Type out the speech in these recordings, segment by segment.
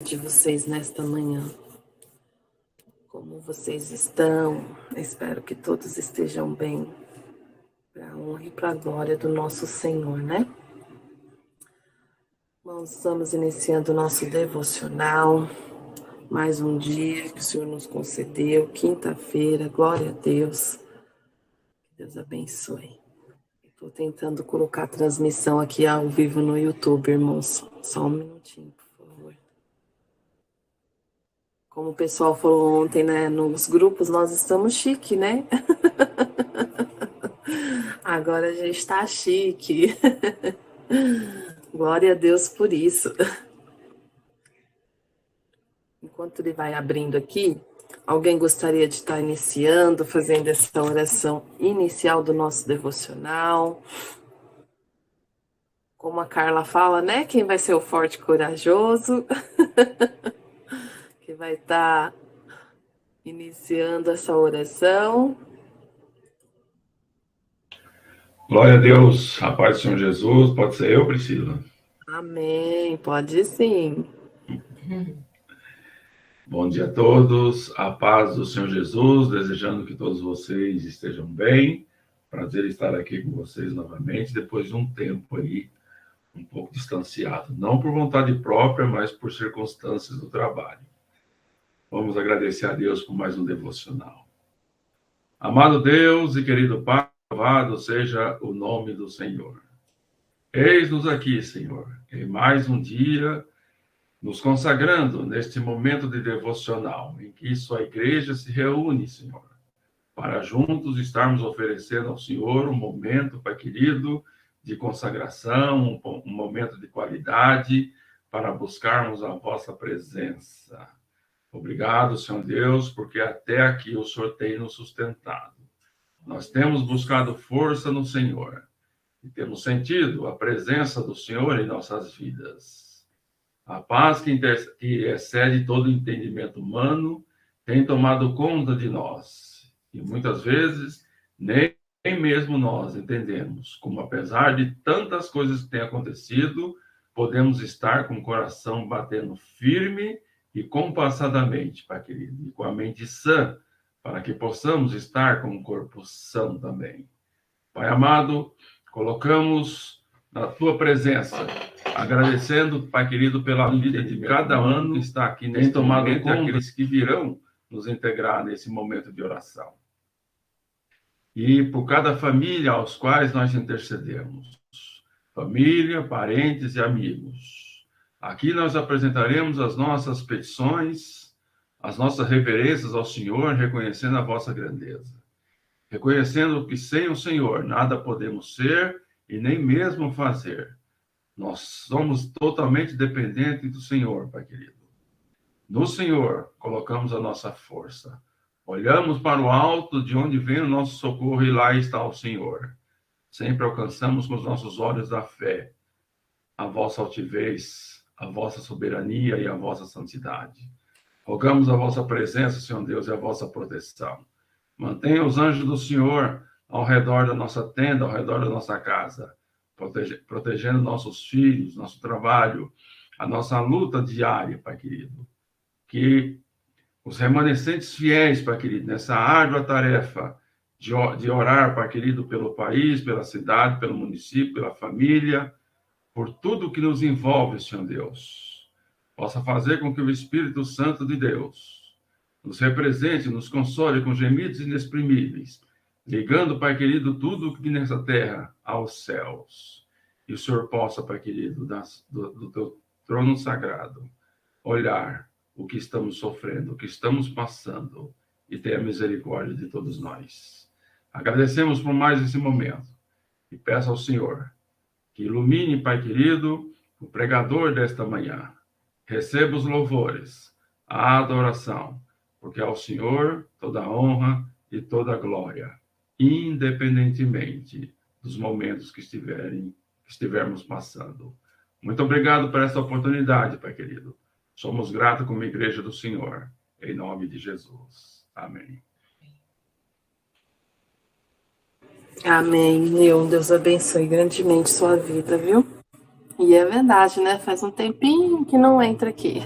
de vocês nesta manhã. Como vocês estão? Espero que todos estejam bem, para a honra e para a glória do nosso Senhor, né? Nós estamos iniciando o nosso devocional, mais um dia que o Senhor nos concedeu, quinta-feira, glória a Deus. Que Deus abençoe. Estou tentando colocar a transmissão aqui ao vivo no YouTube, irmãos. Só um minutinho, por favor. Como o pessoal falou ontem, né, nos grupos, nós estamos chique, né? Agora a gente tá chique. Glória a Deus por isso. Enquanto ele vai abrindo aqui, alguém gostaria de estar iniciando, fazendo essa oração inicial do nosso devocional? Como a Carla fala, né? Quem vai ser o forte e corajoso? Que vai estar iniciando essa oração. Glória a Deus, a paz do Senhor Jesus, pode ser eu, Priscila? Amém, pode sim. Bom dia a todos, a paz do Senhor Jesus, desejando que todos vocês estejam bem. Prazer estar aqui com vocês novamente, depois de um tempo aí, um pouco distanciado. Não por vontade própria, mas por circunstâncias do trabalho. Vamos agradecer a Deus por mais um devocional. Amado Deus e querido Pai, louvado seja o nome do Senhor. Eis-nos aqui, Senhor, em mais um dia, nos consagrando neste momento de devocional, em que sua igreja se reúne, Senhor, para juntos estarmos oferecendo ao Senhor um momento, Pai querido, de consagração, um momento de qualidade, para buscarmos a vossa presença. Obrigado, Senhor Deus, porque até aqui o Senhor tem nos sustentado. Nós temos buscado força no Senhor e temos sentido a presença do Senhor em nossas vidas. A paz que excede todo entendimento humano tem tomado conta de nós. E muitas vezes nem mesmo nós entendemos como, apesar de tantas coisas que têm acontecido, podemos estar com o coração batendo firme e compassadamente, Pai querido, e com a mente sã, para que possamos estar com o corpo são também. Pai amado, colocamos na tua presença, agradecendo, Pai querido, pela vida de cada ano que está aqui nesse momento e aqueles que virão nos integrar nesse momento de oração. E por cada família aos quais nós intercedemos. Família, parentes e amigos. Aqui nós apresentaremos as nossas petições, as nossas reverências ao Senhor, reconhecendo a vossa grandeza. Reconhecendo que sem o Senhor nada podemos ser e nem mesmo fazer. Nós somos totalmente dependentes do Senhor, Pai querido. No Senhor colocamos a nossa força. Olhamos para o alto, de onde vem o nosso socorro, e lá está o Senhor. Sempre alcançamos com os nossos olhos da fé a vossa altivez, a vossa soberania e a vossa santidade. Rogamos a vossa presença, Senhor Deus, e a vossa proteção. Mantenha os anjos do Senhor ao redor da nossa tenda, ao redor da nossa casa, protegendo nossos filhos, nosso trabalho, a nossa luta diária, Pai querido. Que os remanescentes fiéis, Pai querido, nessa árdua tarefa de orar, Pai querido, pelo país, pela cidade, pelo município, pela família, por tudo que nos envolve, Senhor Deus, possa fazer com que o Espírito Santo de Deus nos represente, nos console com gemidos inexprimíveis, ligando, Pai querido, tudo que nessa terra aos céus. E o Senhor possa, Pai querido, do teu trono sagrado, olhar o que estamos sofrendo, o que estamos passando, e ter a misericórdia de todos nós. Agradecemos por mais esse momento e peço ao Senhor que ilumine, Pai querido, o pregador desta manhã. Receba os louvores, a adoração, porque ao Senhor toda a honra e toda a glória, independentemente dos momentos que estivermos passando. Muito obrigado por essa oportunidade, Pai querido. Somos gratos como igreja do Senhor, em nome de Jesus. Amém. Amém. Deus abençoe grandemente sua vida, viu? E é verdade, né? Faz um tempinho que não entra aqui.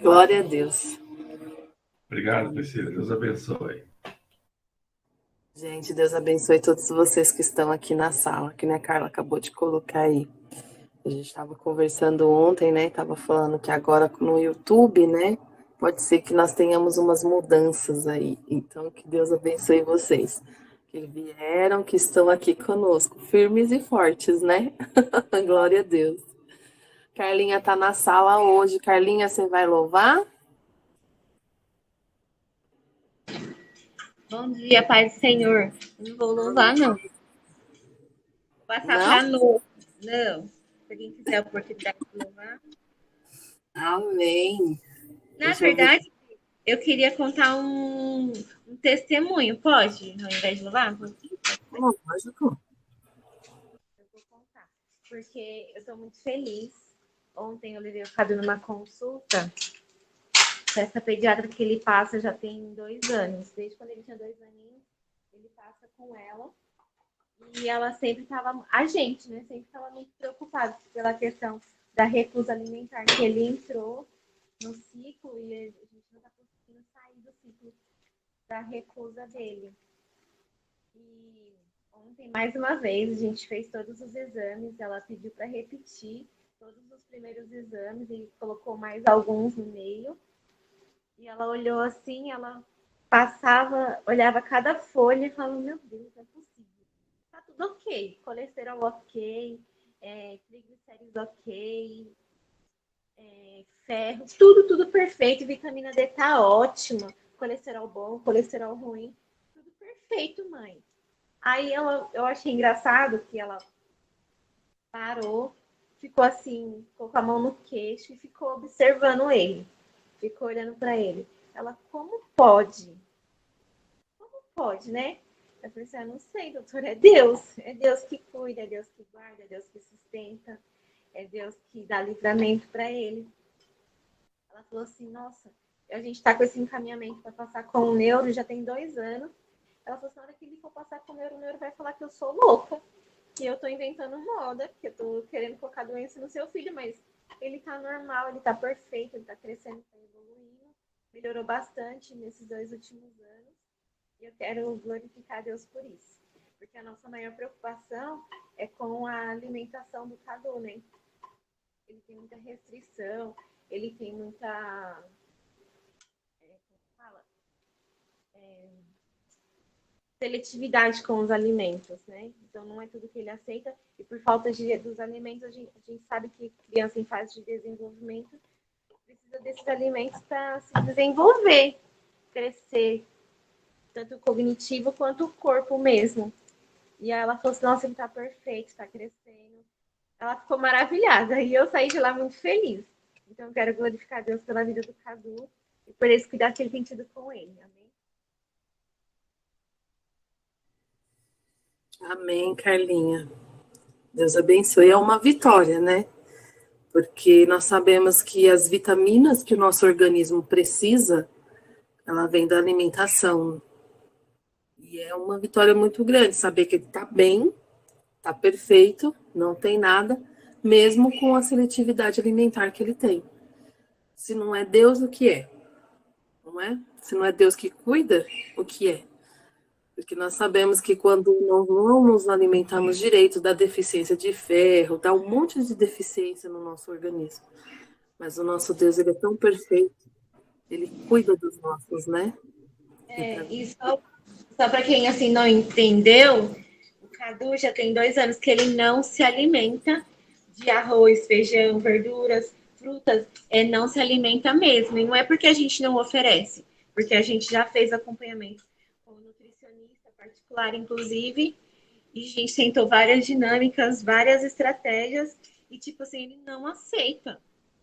Glória a Deus. Obrigado, Priscila. Deus abençoe. Gente, Deus abençoe todos vocês que estão aqui na sala, que né, a Carla acabou de colocar aí. A gente estava conversando ontem, né? Estava falando que agora no YouTube, né? Pode ser que nós tenhamos umas mudanças aí. Então, que Deus abençoe vocês. Que vieram, que estão aqui conosco, firmes e fortes, né? Glória a Deus. Carlinha tá na sala hoje. Carlinha, você vai louvar? Bom dia, Pai do Senhor. Não vou louvar, não. Vou passar para a noite. Não. Se alguém quiser a oportunidade de louvar. Amém. Na verdade, eu queria contar um testemunho. Pode? Ao invés de louvar? Lógico. Eu vou contar. Porque eu estou muito feliz. Ontem eu levei o Cadu numa consulta. Essa pediatra que ele passa já tem 2 anos. Desde quando ele tinha 2 aninhos, ele passa com ela. E ela sempre estava, a gente, né? Sempre estava muito preocupada pela questão da recusa alimentar, que ele entrou no ciclo e a gente não está conseguindo sair do ciclo da recusa dele. E ontem, mais uma vez, a gente fez todos os exames, ela pediu para repetir todos os primeiros exames e colocou mais alguns no meio. E ela olhou assim, ela passava, olhava cada folha e falava, meu Deus, não é possível. Tá tudo ok, colesterol ok, triglicéridos ok, ferro, tudo perfeito, vitamina D tá ótima, colesterol bom, colesterol ruim, tudo perfeito, mãe. Aí eu achei engraçado que ela parou, ficou assim, colocou a mão no queixo e ficou observando ele. Ficou olhando para ele. Ela, como pode? Como pode, né? Eu falei assim, não sei, doutor, é Deus. É Deus que cuida, é Deus que guarda, é Deus que sustenta, é Deus que dá livramento para ele. Ela falou assim, nossa, a gente está com esse encaminhamento para passar com o neuro, já tem 2 anos. Ela falou assim, na hora que ele for passar com o neuro vai falar que eu sou louca, que eu tô inventando moda, que eu tô querendo colocar doença no seu filho, mas ele tá normal, ele tá perfeito, ele tá crescendo, tá evoluindo, melhorou bastante nesses 2 últimos anos, e eu quero glorificar a Deus por isso, porque a nossa maior preocupação é com a alimentação do Cadu, né? Ele tem muita restrição, ele tem muita, seletividade com os alimentos, né? Então não é tudo que ele aceita, e por falta dos alimentos, a gente sabe que criança em fase de desenvolvimento precisa desses alimentos para se desenvolver, crescer, tanto o cognitivo quanto o corpo mesmo. E aí ela falou assim, nossa, ele tá perfeito, tá crescendo. Ela ficou maravilhada, e eu saí de lá muito feliz. Então eu quero glorificar a Deus pela vida do Cadu e por esse cuidado que ele tem tido com ele. Amém? Amém, Carlinha. Deus abençoe. É uma vitória, né? Porque nós sabemos que as vitaminas que o nosso organismo precisa, ela vem da alimentação. E é uma vitória muito grande saber que ele está bem, está perfeito, não tem nada, mesmo com a seletividade alimentar que ele tem. Se não é Deus, o que é? Não é? Se não é Deus que cuida, o que é? Porque nós sabemos que quando nós não nos alimentamos direito, dá deficiência de ferro, dá um monte de deficiência no nosso organismo. Mas o nosso Deus, ele é tão perfeito, ele cuida dos nossos, né? E só para quem assim não entendeu, o Cadu já tem 2 anos que ele não se alimenta de arroz, feijão, verduras, frutas, não se alimenta mesmo. E não é porque a gente não oferece, porque a gente já fez acompanhamento com um nutricionista particular, inclusive, e a gente tentou várias dinâmicas, várias estratégias, e tipo assim, ele não aceita.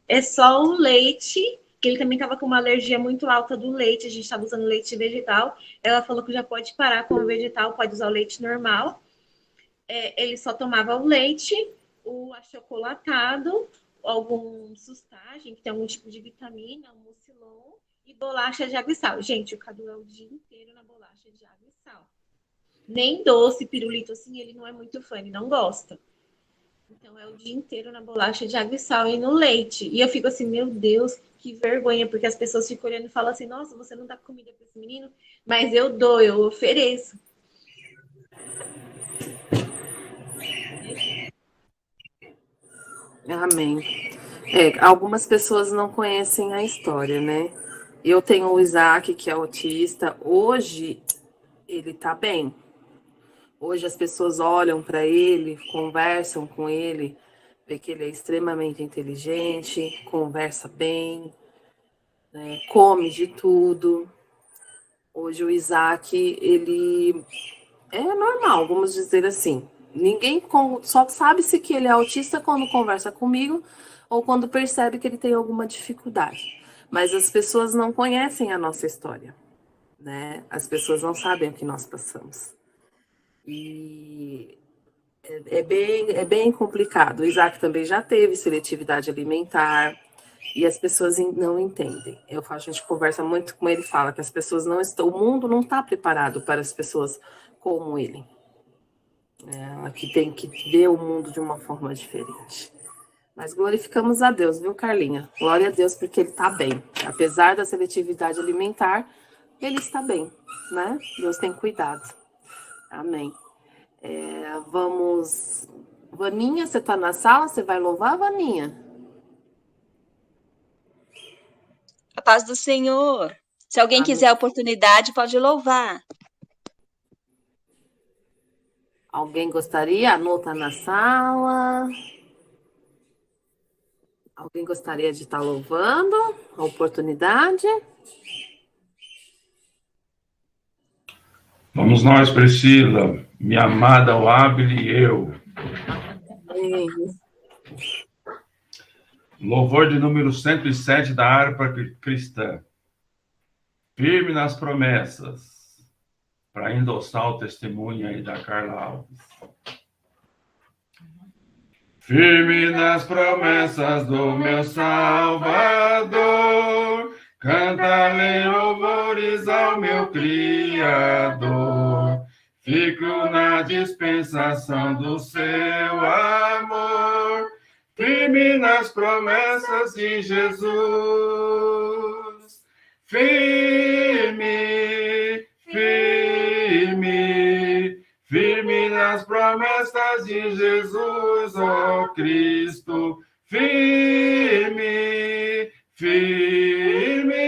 É só o leite, que ele também estava com uma alergia muito alta do leite, a gente estava usando leite vegetal. Ela falou que já pode parar com o vegetal, pode usar o leite normal. Ele só tomava o leite, o achocolatado, algum sustagem, que tem algum tipo de vitamina, um mucilon, e bolacha de água e sal. Gente, o Cadu é o dia inteiro na bolacha de água e sal. Nem doce, pirulito, assim, ele não é muito fã, ele não gosta. Então é o dia inteiro na bolacha de água e sal e no leite. E eu fico assim, meu Deus, que vergonha, porque as pessoas ficam olhando e falam assim, nossa, você não dá comida para esse menino? Mas eu dou, eu ofereço. Amém. Algumas pessoas não conhecem a história, né? Eu tenho o Isaac, que é autista. Hoje ele tá bem. Hoje as pessoas olham para ele, conversam com ele, vê que ele é extremamente inteligente, conversa bem, né? Come de tudo. Hoje o Isaac, ele é normal, vamos dizer assim. Só sabe-se que ele é autista quando conversa comigo ou quando percebe que ele tem alguma dificuldade. Mas as pessoas não conhecem a nossa história, né? As pessoas não sabem o que nós passamos. E é bem complicado. O Isaac também já teve seletividade alimentar e as pessoas não entendem. A gente conversa muito com ele, fala que as pessoas não estão, o mundo não está preparado para as pessoas como ele. Que tem que ver o mundo de uma forma diferente. Mas glorificamos a Deus, viu, Carlinha? Glória a Deus, porque ele está bem. Apesar da seletividade alimentar, ele está bem, né? Deus tem cuidado. Amém. Vamos. Vaninha, você está na sala? Você vai louvar, Vaninha? A paz do Senhor. Se alguém quiser a oportunidade, pode louvar. Alguém gostaria? A Nu está na sala. Alguém gostaria de estar louvando a oportunidade? Vamos nós, Priscila, minha amada Wabile e eu. Louvor de número 107 da harpa cristã. Firme nas promessas. Para endossar o testemunho aí da Carla Alves. Firme nas promessas do meu Salvador, cantarei louvores ao meu Criador. Fico na dispensação do seu amor, firme nas promessas de Jesus. Firme, firme, firme nas promessas de Jesus, ó Cristo. Firme, firme,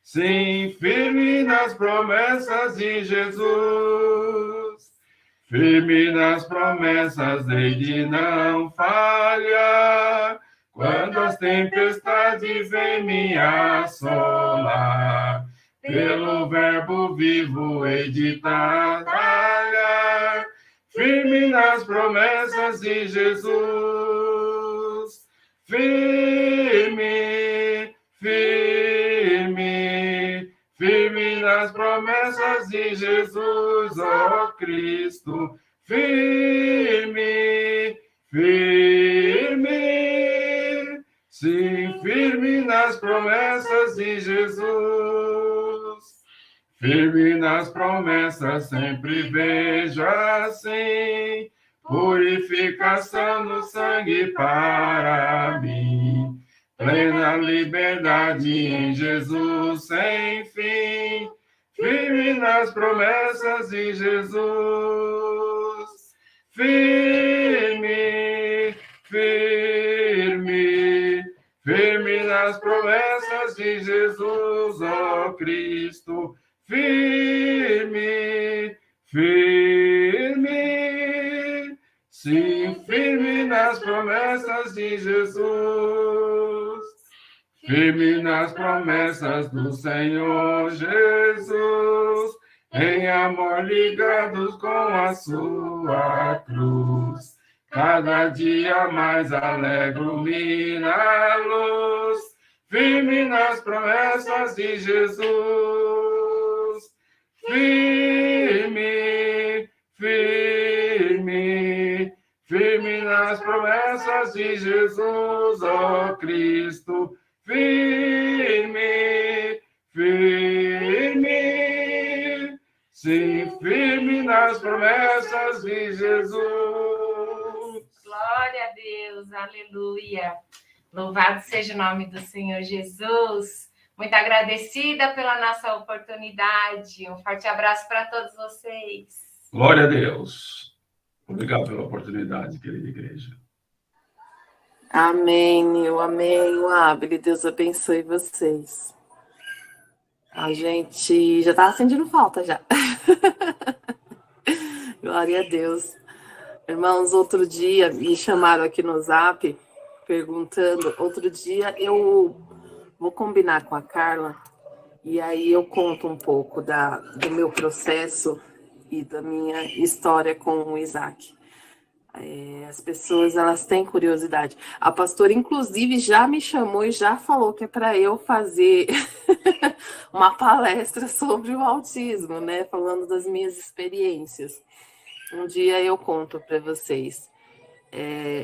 sim, firme nas promessas de Jesus. Firme nas promessas de não falhar, quando as tempestades vêm me assolar. Pelo verbo vivo hei de trabalhar, firme nas promessas de Jesus. Firme, firme, firme nas promessas de Jesus, ó Cristo. Firme, firme, sim, firme nas promessas de Jesus. Firme nas promessas, sempre vejo assim, purificação no sangue para mim, plena liberdade em Jesus sem fim, firme nas promessas de Jesus. Firme, firme, firme nas promessas de Jesus, ó Cristo. Firme, firme, sim, firme nas promessas de Jesus. Firme nas promessas do Senhor Jesus, em amor ligados com a sua cruz. Cada dia mais alegro-me na luz, firme nas promessas de Jesus. Firme, firme, firme nas promessas de Jesus, ó Cristo. Firme, firme, sim, firme nas promessas de Jesus. Glória a Deus, aleluia. Louvado seja o nome do Senhor Jesus. Muito agradecida pela nossa oportunidade. Um forte abraço para todos vocês. Glória a Deus. Obrigado pela oportunidade, querida igreja. Amém, Nil. Amém, Wabli. Deus abençoe vocês. A gente já tá sentindo falta já. Glória a Deus. Irmãos, outro dia me chamaram aqui no Zap perguntando. Outro dia eu vou combinar com a Carla e aí eu conto um pouco do meu processo e da minha história com o Isaac. As pessoas, elas têm curiosidade. A pastora, inclusive, já me chamou e já falou que é para eu fazer uma palestra sobre o autismo, né? Falando das minhas experiências. Um dia eu conto para vocês.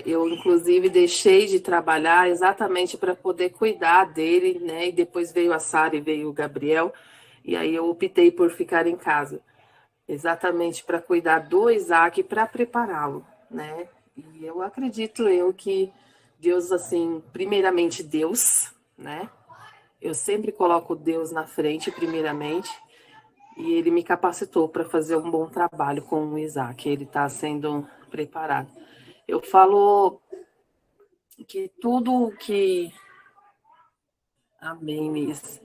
Eu, inclusive, deixei de trabalhar exatamente para poder cuidar dele, né? E depois veio a Sara e veio o Gabriel. E aí eu optei por ficar em casa. Exatamente para cuidar do Isaac e para prepará-lo, né? E eu acredito que Deus, assim, primeiramente Deus, né? Eu sempre coloco Deus na frente, primeiramente, e ele me capacitou para fazer um bom trabalho com o Isaac. Ele está sendo preparado. Eu falo que tudo que... Amém, Miss.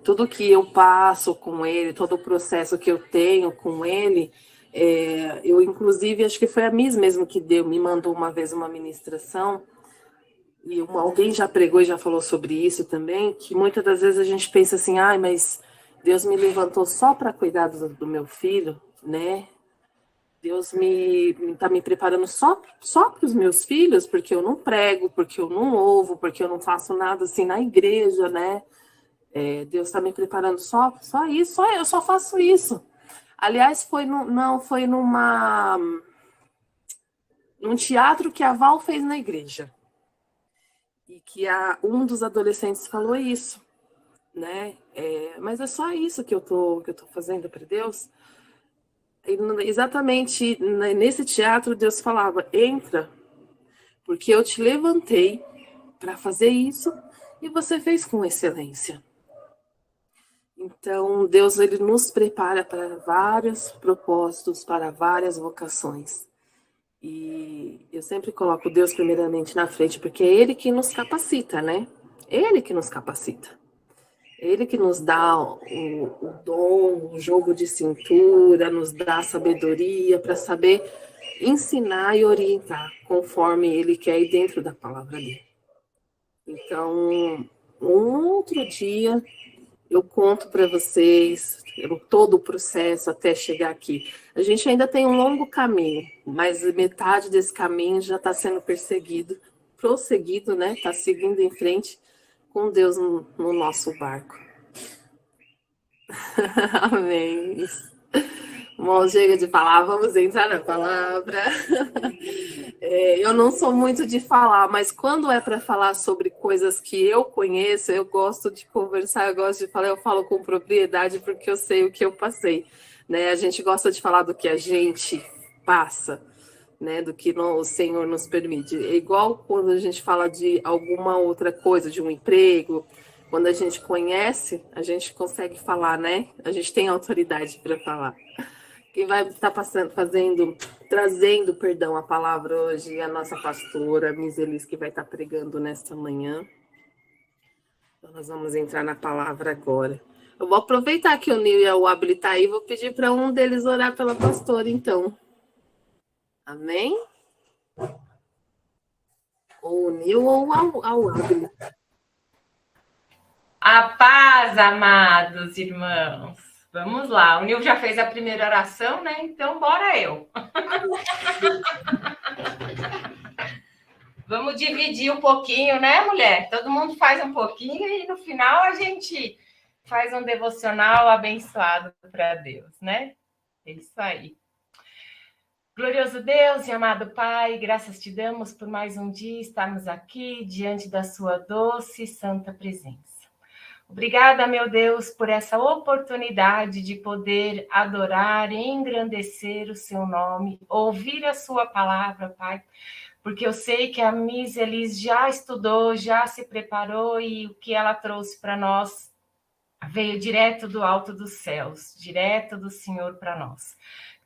Tudo que eu passo com ele, todo o processo que eu tenho com ele, eu, inclusive, acho que foi a Miss mesmo que me mandou uma vez uma ministração, e alguém já pregou e já falou sobre isso também, que muitas das vezes a gente pensa assim, mas Deus me levantou só para cuidar do meu filho, né? Deus está me preparando só para os meus filhos, porque eu não prego, porque eu não louvo, porque eu não faço nada assim na igreja, né? Deus está me preparando só isso, eu só faço isso. Aliás, foi num teatro que a Val fez na igreja. E que um dos adolescentes falou isso, né? Mas é só isso que eu tô fazendo para Deus. E exatamente nesse teatro, Deus falava, entra, porque eu te levantei para fazer isso e você fez com excelência. Então, Deus, ele nos prepara para vários propósitos, para várias vocações. E eu sempre coloco Deus primeiramente na frente, porque é Ele que nos capacita, né? Ele que nos capacita. Ele que nos dá o dom, o jogo de cintura, nos dá a sabedoria para saber ensinar e orientar conforme Ele quer e dentro da palavra dele. Então, um outro dia eu conto para vocês todo o processo até chegar aqui. A gente ainda tem um longo caminho, mas metade desse caminho já está sendo prosseguido, né? Está seguindo em frente com Deus no nosso barco. Amém. Bom, chega de falar, vamos entrar na palavra. Eu não sou muito de falar, mas quando é para falar sobre coisas que eu conheço, eu gosto de conversar, eu gosto de falar, eu falo com propriedade porque eu sei o que eu passei, né? A gente gosta de falar do que a gente passa, né? Do que o Senhor nos permite. É igual quando a gente fala de alguma outra coisa, de um emprego, quando a gente conhece, a gente consegue falar, né? A gente tem autoridade para falar. Quem vai estar trazendo a palavra hoje é a nossa pastora, Miss Elis, que vai estar pregando nesta manhã. Então, nós vamos entrar na palavra agora. Eu vou aproveitar que o Nil e a Wabli estão aí, vou pedir para um deles orar pela pastora, então. Amém? Ou o Nil ou a Wabli. A paz, amados irmãos. Vamos lá, o Nil já fez a primeira oração, né? Então, bora eu. Vamos dividir um pouquinho, né, mulher? Todo mundo faz um pouquinho e no final a gente faz um devocional abençoado para Deus, né? É isso aí. Glorioso Deus e amado Pai, graças te damos por mais um dia estarmos aqui diante da sua doce e santa presença. Obrigada, meu Deus, por essa oportunidade de poder adorar e engrandecer o seu nome, ouvir a sua palavra, Pai. porque eu sei que a Miss Elis já estudou, já se preparou e o que ela trouxe para nós veio direto do alto dos céus, direto do Senhor para nós.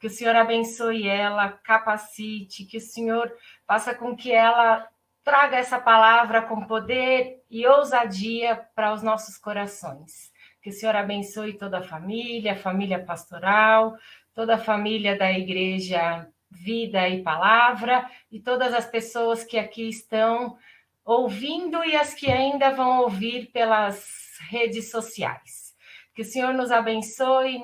Que o Senhor abençoe ela, capacite, que o Senhor faça com que ela traga essa palavra com poder e ousadia para os nossos corações. Que o Senhor abençoe toda a família pastoral, toda a família da Igreja Vida e Palavra, e todas as pessoas que aqui estão ouvindo e as que ainda vão ouvir pelas redes sociais. Que o Senhor nos abençoe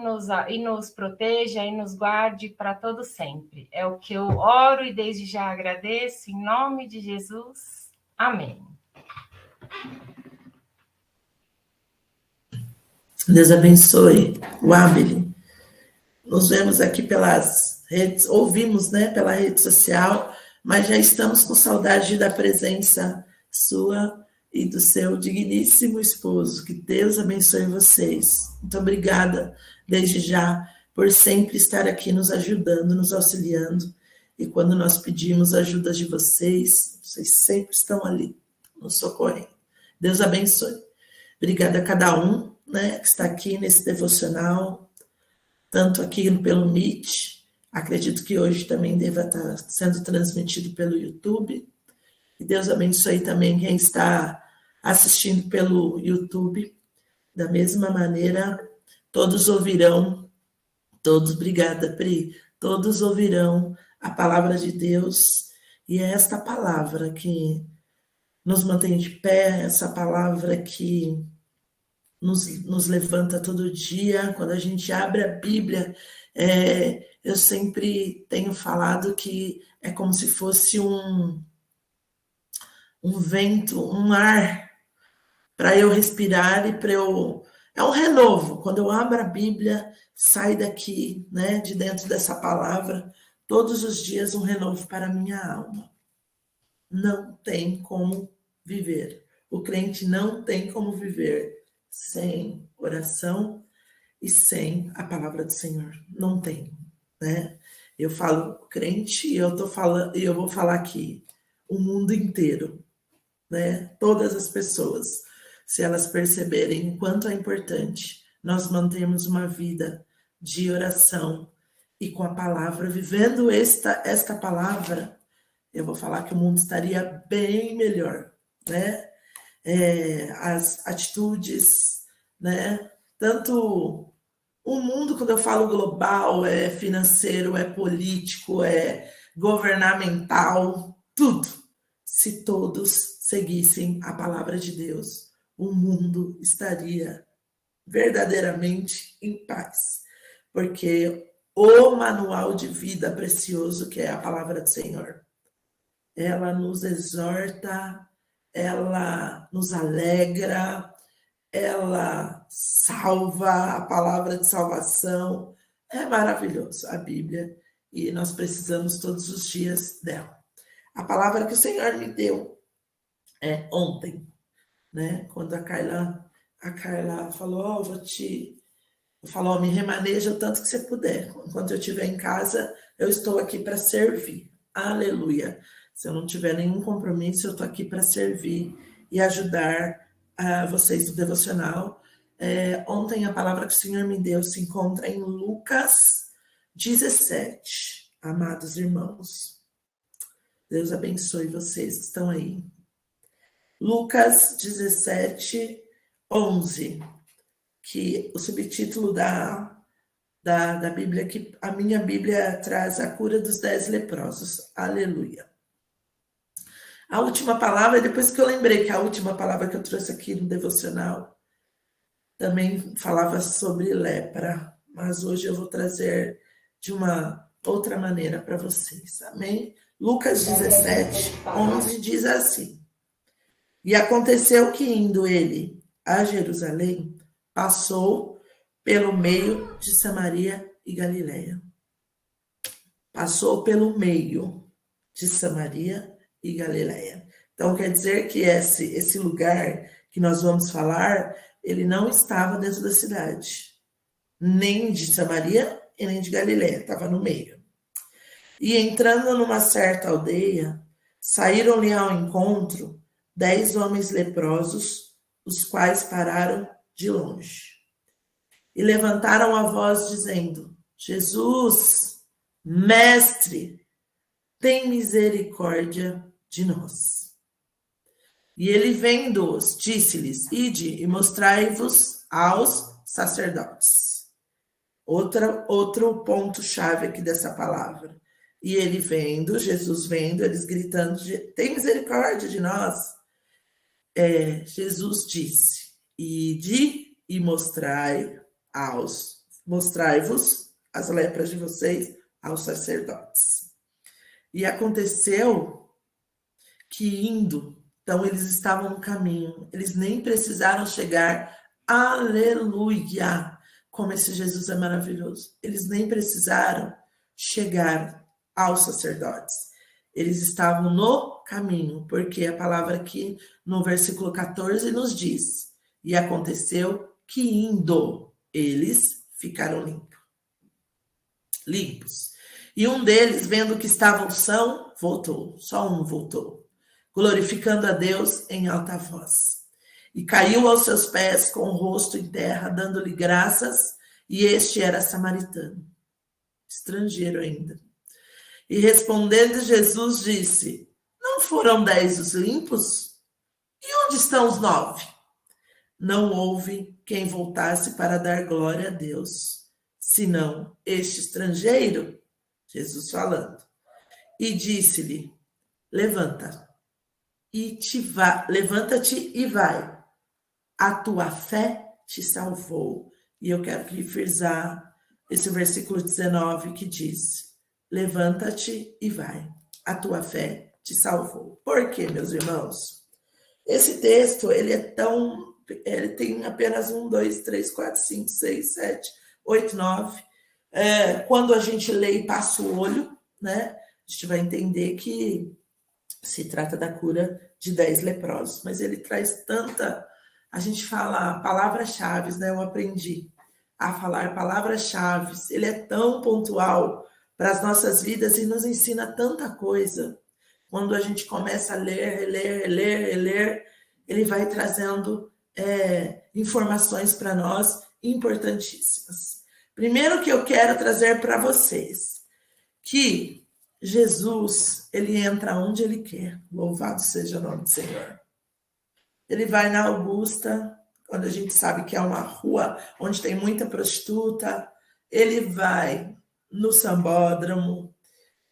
e nos proteja e nos guarde para todo sempre. É o que eu oro e desde já agradeço, em nome de Jesus. Amém. Deus abençoe o Abel. Nos vemos aqui pelas redes, ouvimos, né, pela rede social, mas já estamos com saudade da presença sua e do seu digníssimo esposo. Que Deus abençoe vocês. Muito obrigada, desde já, por sempre estar aqui nos ajudando, nos auxiliando. E quando nós pedimos a ajuda de vocês, vocês sempre estão ali, nos socorrendo. Deus abençoe. Obrigada a cada um, né, que está aqui nesse devocional, tanto aqui pelo Meet, acredito que hoje também deva estar sendo transmitido pelo YouTube. E Deus abençoe também quem está assistindo pelo YouTube. Da mesma maneira, todos ouvirão, obrigada, Pri, todos ouvirão a palavra de Deus. E é esta palavra que nos mantém de pé, essa palavra que nos levanta todo dia. Quando a gente abre a Bíblia, eu sempre tenho falado que é como se fosse um vento, um ar para eu respirar e para eu... É um renovo. Quando eu abro a Bíblia, sai daqui, né, de dentro dessa palavra, todos os dias um renovo para a minha alma. Não tem como viver. O crente não tem como viver sem oração e sem a palavra do Senhor. Não tem, né? Eu falo crente e eu vou falar aqui o mundo inteiro, né? Todas as pessoas, se elas perceberem o quanto é importante nós mantermos uma vida de oração e com a palavra, vivendo esta palavra, eu vou falar que o mundo estaria bem melhor, né? As atitudes, né? Tanto o mundo, quando eu falo global, é financeiro, é político, é governamental, tudo. Se todos seguissem a palavra de Deus, o mundo estaria verdadeiramente em paz. Porque o manual de vida precioso, que é a palavra do Senhor, ela nos exorta, ela nos alegra, ela salva, a palavra de salvação. É maravilhoso a Bíblia e nós precisamos todos os dias dela. A palavra que o Senhor me deu ontem, né? Quando a Carla falou, me remaneja o tanto que você puder. Enquanto eu estiver em casa, eu estou aqui para servir. Aleluia. Se eu não tiver nenhum compromisso, eu estou aqui para servir e ajudar vocês do devocional. Ontem a palavra que o Senhor me deu se encontra em Lucas 17. Amados irmãos, Deus abençoe vocês que estão aí. Lucas 17, 11, que o subtítulo da Bíblia, que a minha Bíblia traz a cura dos 10 leprosos. Aleluia. A última palavra, depois que eu lembrei que a última palavra que eu trouxe aqui no devocional também falava sobre lepra, mas hoje eu vou trazer de uma outra maneira para vocês, amém? Lucas 17, 11 diz assim: E aconteceu que, indo ele a Jerusalém, passou pelo meio de Samaria e Galileia. Passou pelo meio de Samaria e Galileia. Então, quer dizer que esse lugar que nós vamos falar, ele não estava dentro da cidade, nem de Samaria e nem de Galileia, estava no meio. E entrando numa certa aldeia, saíram-lhe ao encontro 10 homens leprosos, os quais pararam de longe. E levantaram a voz, dizendo: Jesus, mestre, tem misericórdia de nós. E ele, vendo-os, disse-lhes: Ide e mostrai-vos aos sacerdotes. Outro ponto-chave aqui dessa palavra. E ele vendo, Jesus vendo, eles gritando: tem misericórdia de nós. Jesus disse: Ide e mostrai-vos as lepras de vocês aos sacerdotes. E aconteceu que indo, então eles estavam no caminho, eles nem precisaram chegar, aleluia, como esse Jesus é maravilhoso, eles nem precisaram chegar aos sacerdotes, eles estavam no caminho, porque a palavra aqui no versículo 14 nos diz: e aconteceu que indo, eles ficaram limpos. E um deles, vendo que estavam são, voltou. Só um voltou, glorificando a Deus em alta voz. E caiu aos seus pés com o rosto em terra, dando-lhe graças, e este era samaritano, estrangeiro ainda. E respondendo Jesus disse: não foram 10 os limpos? E onde estão os 9? Não houve quem voltasse para dar glória a Deus, senão este estrangeiro. Jesus falando. E disse-lhe: levanta-te e vai. A tua fé te salvou. E eu quero aqui frisar esse versículo 19 que diz: levanta-te e vai. A tua fé te salvou. Por quê, meus irmãos? Esse texto, ele tem apenas 1, 2, 3, 4, 5, 6, 7, 8, 9. Quando a gente lê e passa o olho, né, a gente vai entender que se trata da cura de 10 leprosos, mas ele traz a gente fala palavras-chave, né, eu aprendi a falar palavras-chave, ele é tão pontual para as nossas vidas e nos ensina tanta coisa. Quando a gente começa a ler, ele vai trazendo informações para nós importantíssimas. Primeiro que eu quero trazer para vocês, que Jesus, ele entra onde ele quer. Louvado seja o nome do Senhor. Ele vai na Augusta, quando a gente sabe que é uma rua onde tem muita prostituta. Ele vai no Sambódromo.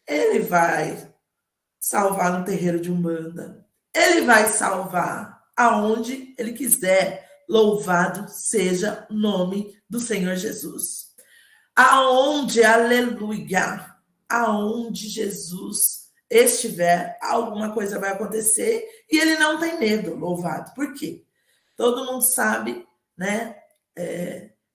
Ele vai salvar no terreiro de Umbanda. Ele vai salvar aonde ele quiser. Louvado seja o nome do Senhor Jesus. Aonde, aleluia, aonde Jesus estiver, alguma coisa vai acontecer e ele não tem medo, louvado. Por quê? Todo mundo sabe, né,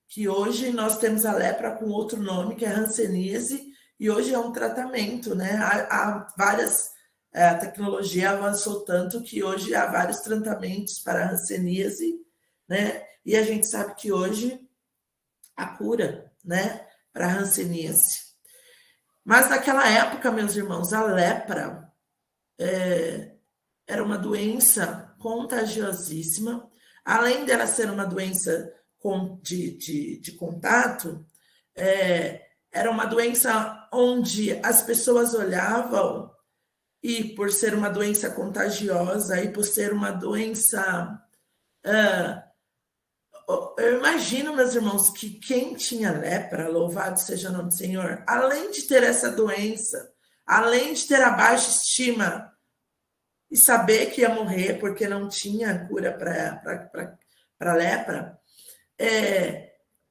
que hoje nós temos a lepra com outro nome, que é hanseníase, e hoje é um tratamento, né? Há várias, a tecnologia avançou tanto que hoje há vários tratamentos para a hanseníase, né? E a gente sabe que hoje a cura, né, para a hanseníase. Mas naquela época, meus irmãos, a lepra era uma doença contagiosíssima. Além dela ser uma doença de contato, era uma doença onde as pessoas olhavam e, por ser uma doença contagiosa e por ser uma doença... eu imagino, meus irmãos, que quem tinha lepra, louvado seja o nome do Senhor, além de ter essa doença, além de ter a baixa estima e saber que ia morrer porque não tinha cura para lepra,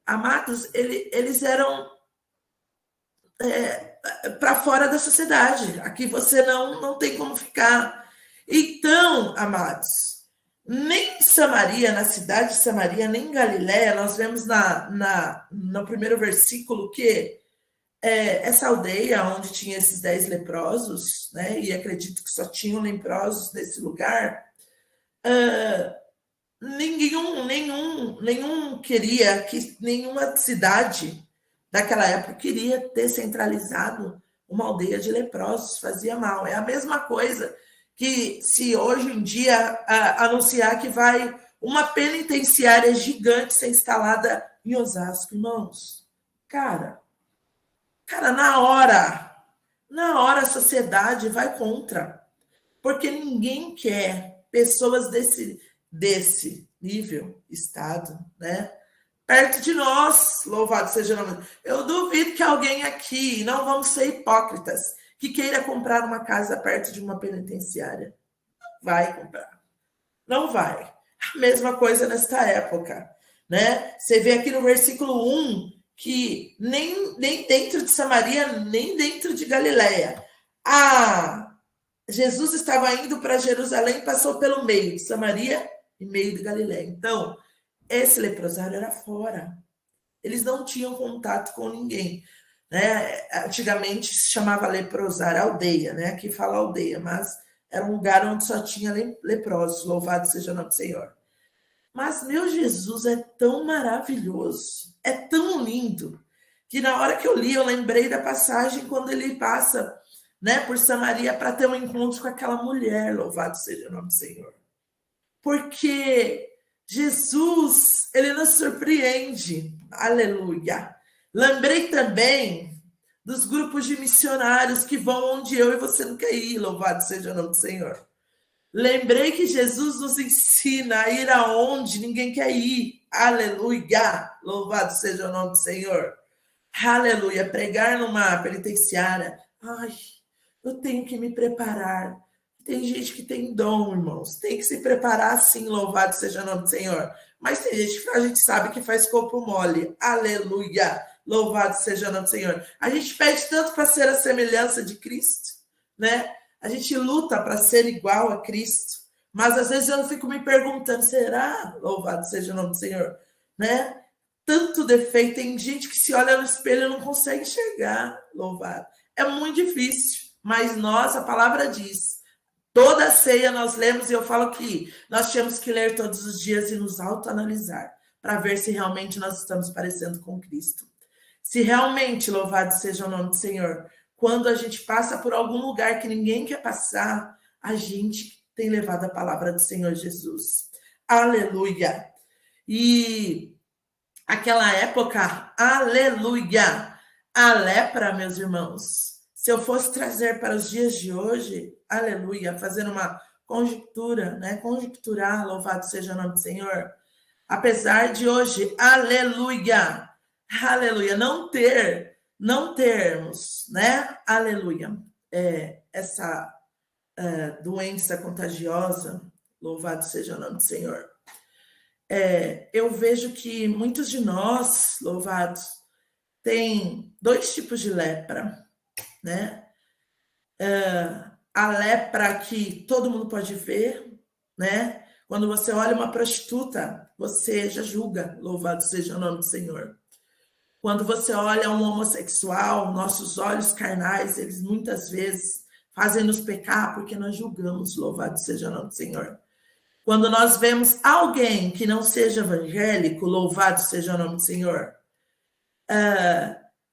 amados, eles eram para fora da sociedade. Aqui você não tem como ficar. Então, amados, nem em Samaria, na cidade de Samaria, nem em Galiléia, nós vemos no primeiro versículo que essa aldeia onde tinha esses 10 leprosos, né, e acredito que só tinham leprosos nesse lugar, nenhum queria, que nenhuma cidade daquela época queria ter centralizado uma aldeia de leprosos, fazia mal. É a mesma coisa que se hoje em dia anunciar que vai uma penitenciária gigante ser instalada em Osasco, irmãos. Cara, na hora a sociedade vai contra, porque ninguém quer pessoas desse nível, estado, né? Perto de nós, louvado seja o nome. Eu duvido que alguém aqui, não vamos ser hipócritas, que queira comprar uma casa perto de uma penitenciária. Vai comprar. Não vai. A mesma coisa nesta época, né? Você vê aqui no versículo 1 que nem dentro de Samaria, nem dentro de Galileia. Jesus estava indo para Jerusalém, passou pelo meio de Samaria e meio de Galileia. Então, esse leprosário era fora. Eles não tinham contato com ninguém, né? Antigamente se chamava leprosário aldeia, né? Aqui fala aldeia, mas era um lugar onde só tinha leprosos. Louvado seja o nome do Senhor. Mas meu Jesus é tão maravilhoso, é tão lindo, que na hora que eu li, eu lembrei da passagem quando ele passa, né, por Samaria para ter um encontro com aquela mulher. Louvado seja o nome do Senhor. Porque Jesus, ele nos surpreende. Aleluia. Lembrei também dos grupos de missionários que vão onde eu e você não quer ir. Louvado seja o nome do Senhor. Lembrei que Jesus nos ensina a ir aonde ninguém quer ir. Aleluia. Louvado seja o nome do Senhor. Aleluia. Pregar numa penitenciária. Ai, eu tenho que me preparar. Tem gente que tem dom, irmãos. Tem que se preparar sim, louvado seja o nome do Senhor. Mas tem gente que a gente sabe que faz corpo mole. Aleluia. Louvado seja o nome do Senhor. A gente pede tanto para ser a semelhança de Cristo, né? A gente luta para ser igual a Cristo. Mas às vezes eu fico me perguntando, será? Louvado seja o nome do Senhor, né? Tanto defeito. Tem gente que se olha no espelho e não consegue enxergar. Louvado. É muito difícil. Mas nós, a palavra diz, toda a ceia nós lemos, e eu falo que nós temos que ler todos os dias e nos autoanalisar, para ver se realmente nós estamos parecendo com Cristo. Se realmente, louvado seja o nome do Senhor, quando a gente passa por algum lugar que ninguém quer passar, a gente tem levado a palavra do Senhor Jesus. Aleluia! E aquela época, aleluia! A lepra, meus irmãos, se eu fosse trazer para os dias de hoje, aleluia, fazer uma conjectura, né? Conjecturar, louvado seja o nome do Senhor. Apesar de hoje, aleluia, não termos, né? Aleluia, essa doença contagiosa, louvado seja o nome do Senhor. Eu vejo que muitos de nós, louvados, tem 2 tipos de lepra, né? A lepra que todo mundo pode ver, né? Quando você olha uma prostituta, você já julga, louvado seja o nome do Senhor. Quando você olha um homossexual, nossos olhos carnais, eles muitas vezes fazem nos pecar porque nós julgamos, louvado seja o nome do Senhor. Quando nós vemos alguém que não seja evangélico, louvado seja o nome do Senhor.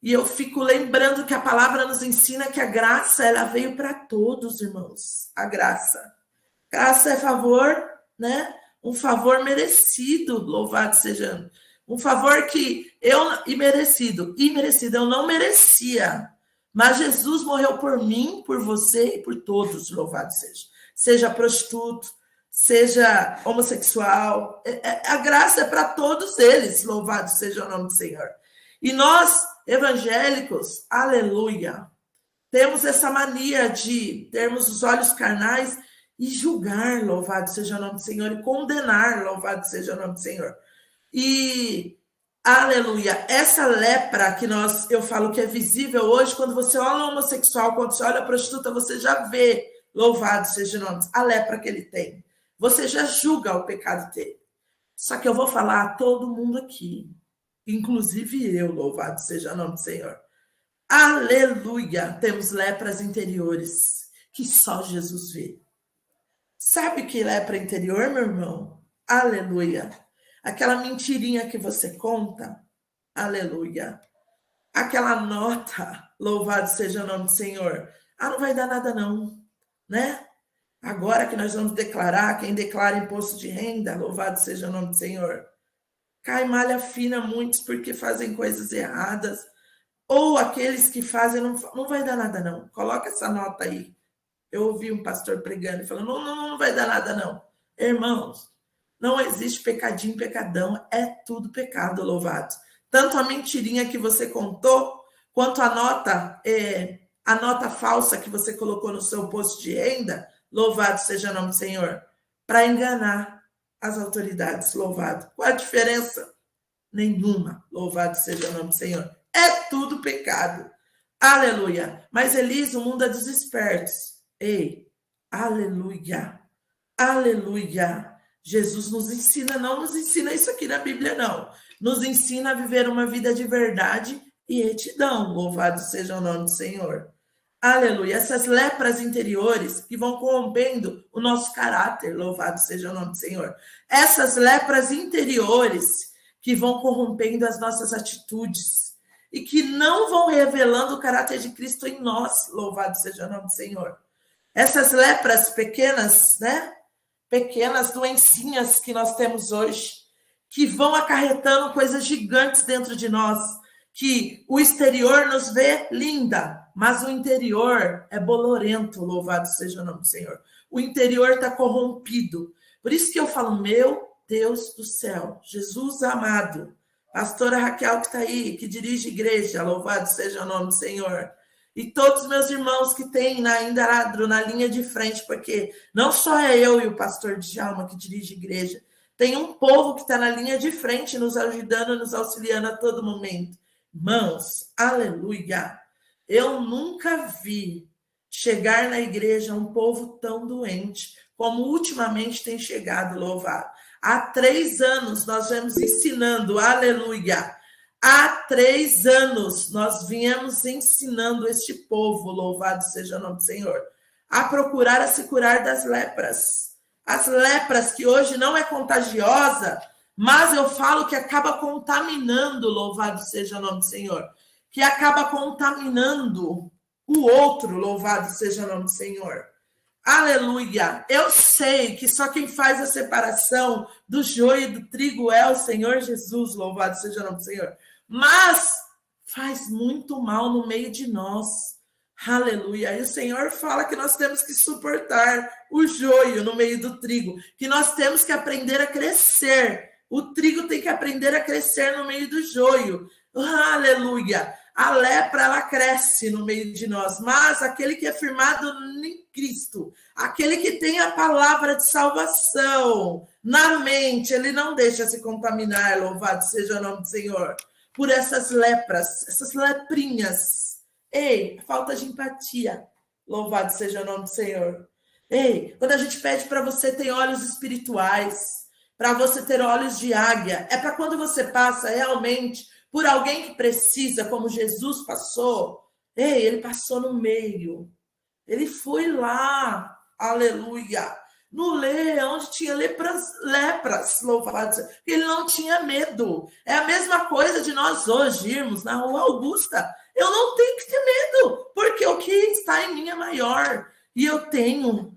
E eu fico lembrando que a palavra nos ensina que a graça, ela veio para todos, irmãos. A graça. Graça é favor, né? Um favor merecido, louvado seja. Um favor que imerecido eu não merecia. Mas Jesus morreu por mim, por você e por todos, louvado seja. Seja prostituto, seja homossexual. A graça é para todos eles, louvado seja o nome do Senhor. E nós, evangélicos, aleluia, temos essa mania de termos os olhos carnais e julgar, louvado seja o nome do Senhor, e condenar, louvado seja o nome do Senhor. E, aleluia, essa lepra que eu falo que é visível hoje, quando você olha o homossexual, quando você olha a prostituta, você já vê, louvado seja o nome, a lepra que ele tem. Você já julga o pecado dele. Só que eu vou falar a todo mundo aqui, inclusive eu, louvado seja o nome do Senhor. Aleluia! Temos lepras interiores que só Jesus vê. Sabe que lepra interior, meu irmão? Aleluia! Aquela mentirinha que você conta, aleluia! Aquela nota, louvado seja o nome do Senhor. Não vai dar nada não, né? Agora que nós vamos declarar, quem declara imposto de renda, louvado seja o nome do Senhor. Cai malha fina muitos porque fazem coisas erradas, ou aqueles que fazem, não vai dar nada não. Coloca essa nota aí. Eu ouvi um pastor pregando e falando, não vai dar nada não. Irmãos, não existe pecadinho, pecadão, é tudo pecado, louvado. Tanto a mentirinha que você contou, quanto a nota falsa que você colocou no seu posto de renda, louvado seja o nome do Senhor, para enganar as autoridades, louvado. Qual a diferença? Nenhuma, louvado seja o nome do Senhor. É tudo pecado. Aleluia. Mas Elisa, o mundo é dos espertos. Ei, aleluia. Aleluia. Jesus nos ensina, não nos ensina isso aqui na Bíblia, não. Nos ensina a viver uma vida de verdade e retidão. Louvado seja o nome do Senhor. Aleluia. Essas lepras interiores que vão corrompendo o nosso caráter. Louvado seja o nome do Senhor. Essas lepras interiores que vão corrompendo as nossas atitudes e que não vão revelando o caráter de Cristo em nós. Louvado seja o nome do Senhor. Essas lepras pequenas, né? Pequenas doencinhas que nós temos hoje, que vão acarretando coisas gigantes dentro de nós, que o exterior nos vê linda, mas o interior é bolorento, louvado seja o nome do Senhor. O interior está corrompido. Por isso que eu falo, meu Deus do céu, Jesus amado, pastora Raquel que está aí, que dirige igreja, louvado seja o nome do Senhor. E todos os meus irmãos que têm ainda na linha de frente, porque não só é eu e o pastor Djalma que dirige igreja, tem um povo que está na linha de frente, nos ajudando, nos auxiliando a todo momento. Irmãos, aleluia! Eu nunca vi chegar na igreja um povo tão doente, como ultimamente tem chegado, louvado. Há 3 anos nós vemos ensinando, aleluia! Há 3 anos nós viemos ensinando este povo, louvado seja o nome do Senhor, a procurar a se curar das lepras. As lepras que hoje não é contagiosa, mas eu falo que acaba contaminando, louvado seja o nome do Senhor, que acaba contaminando o outro, louvado seja o nome do Senhor. Aleluia! Eu sei que só quem faz a separação do joio e do trigo é o Senhor Jesus, louvado seja o nome do Senhor. Mas faz muito mal no meio de nós. Aleluia! E o Senhor fala que nós temos que suportar o joio no meio do trigo, que nós temos que aprender a crescer. O trigo tem que aprender a crescer no meio do joio. Aleluia! A lepra, ela cresce no meio de nós, mas aquele que é firmado em Cristo, aquele que tem a palavra de salvação na mente, ele não deixa se contaminar, louvado seja o nome do Senhor, por essas lepras, essas leprinhas. Ei, falta de empatia, louvado seja o nome do Senhor. Ei, quando a gente pede para você ter olhos espirituais, para você ter olhos de águia, é para quando você passa realmente por alguém que precisa, como Jesus passou. Ei, ele passou no meio. Ele foi lá, aleluia, no leão onde tinha lepras, louvado seja. Ele não tinha medo. É a mesma coisa de nós hoje irmos na Rua Augusta. Eu não tenho que ter medo, porque o que está em mim é maior. E eu tenho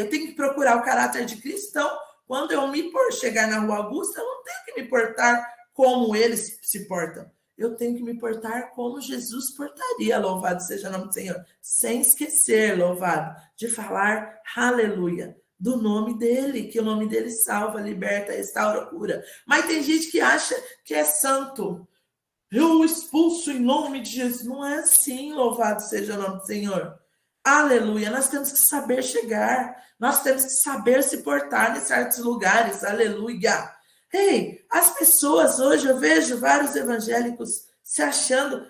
que procurar o caráter de Cristo. Então, quando eu chegar na Rua Augusta, eu não tenho que me portar como eles se portam. Eu tenho que me portar como Jesus portaria, louvado seja o nome do Senhor. Sem esquecer, louvado, de falar, aleluia, do nome dele, que o nome dele salva, liberta, restaura, cura. Mas tem gente que acha que é santo. Eu expulso em nome de Jesus. Não é assim, louvado seja o nome do Senhor. Aleluia, nós temos que saber chegar. Nós temos que saber se portar em certos lugares, aleluia. Ei, as pessoas hoje, eu vejo vários evangélicos se achando,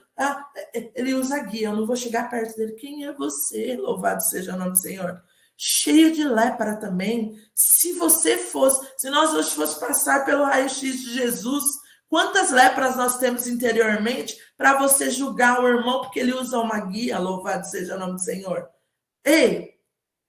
ele usa guia, eu não vou chegar perto dele. Quem é você? Louvado seja o nome do Senhor. Cheio de lepra também. Se nós hoje fosse passar pelo raio-x de Jesus, quantas lepras nós temos interiormente para você julgar o irmão porque ele usa uma guia? Louvado seja o nome do Senhor. Ei,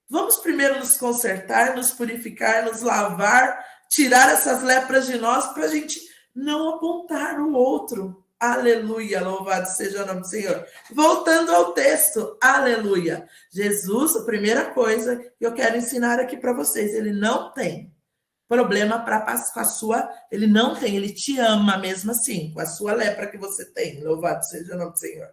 vamos primeiro nos consertar, nos purificar, nos lavar, tirar essas lepras de nós para a gente não apontar o outro. Aleluia, louvado seja o nome do Senhor. Voltando ao texto, aleluia. Jesus, a primeira coisa que eu quero ensinar aqui para vocês, ele não tem problema com a sua, ele não tem, ele te ama mesmo assim, com a sua lepra que você tem, louvado seja o nome do Senhor.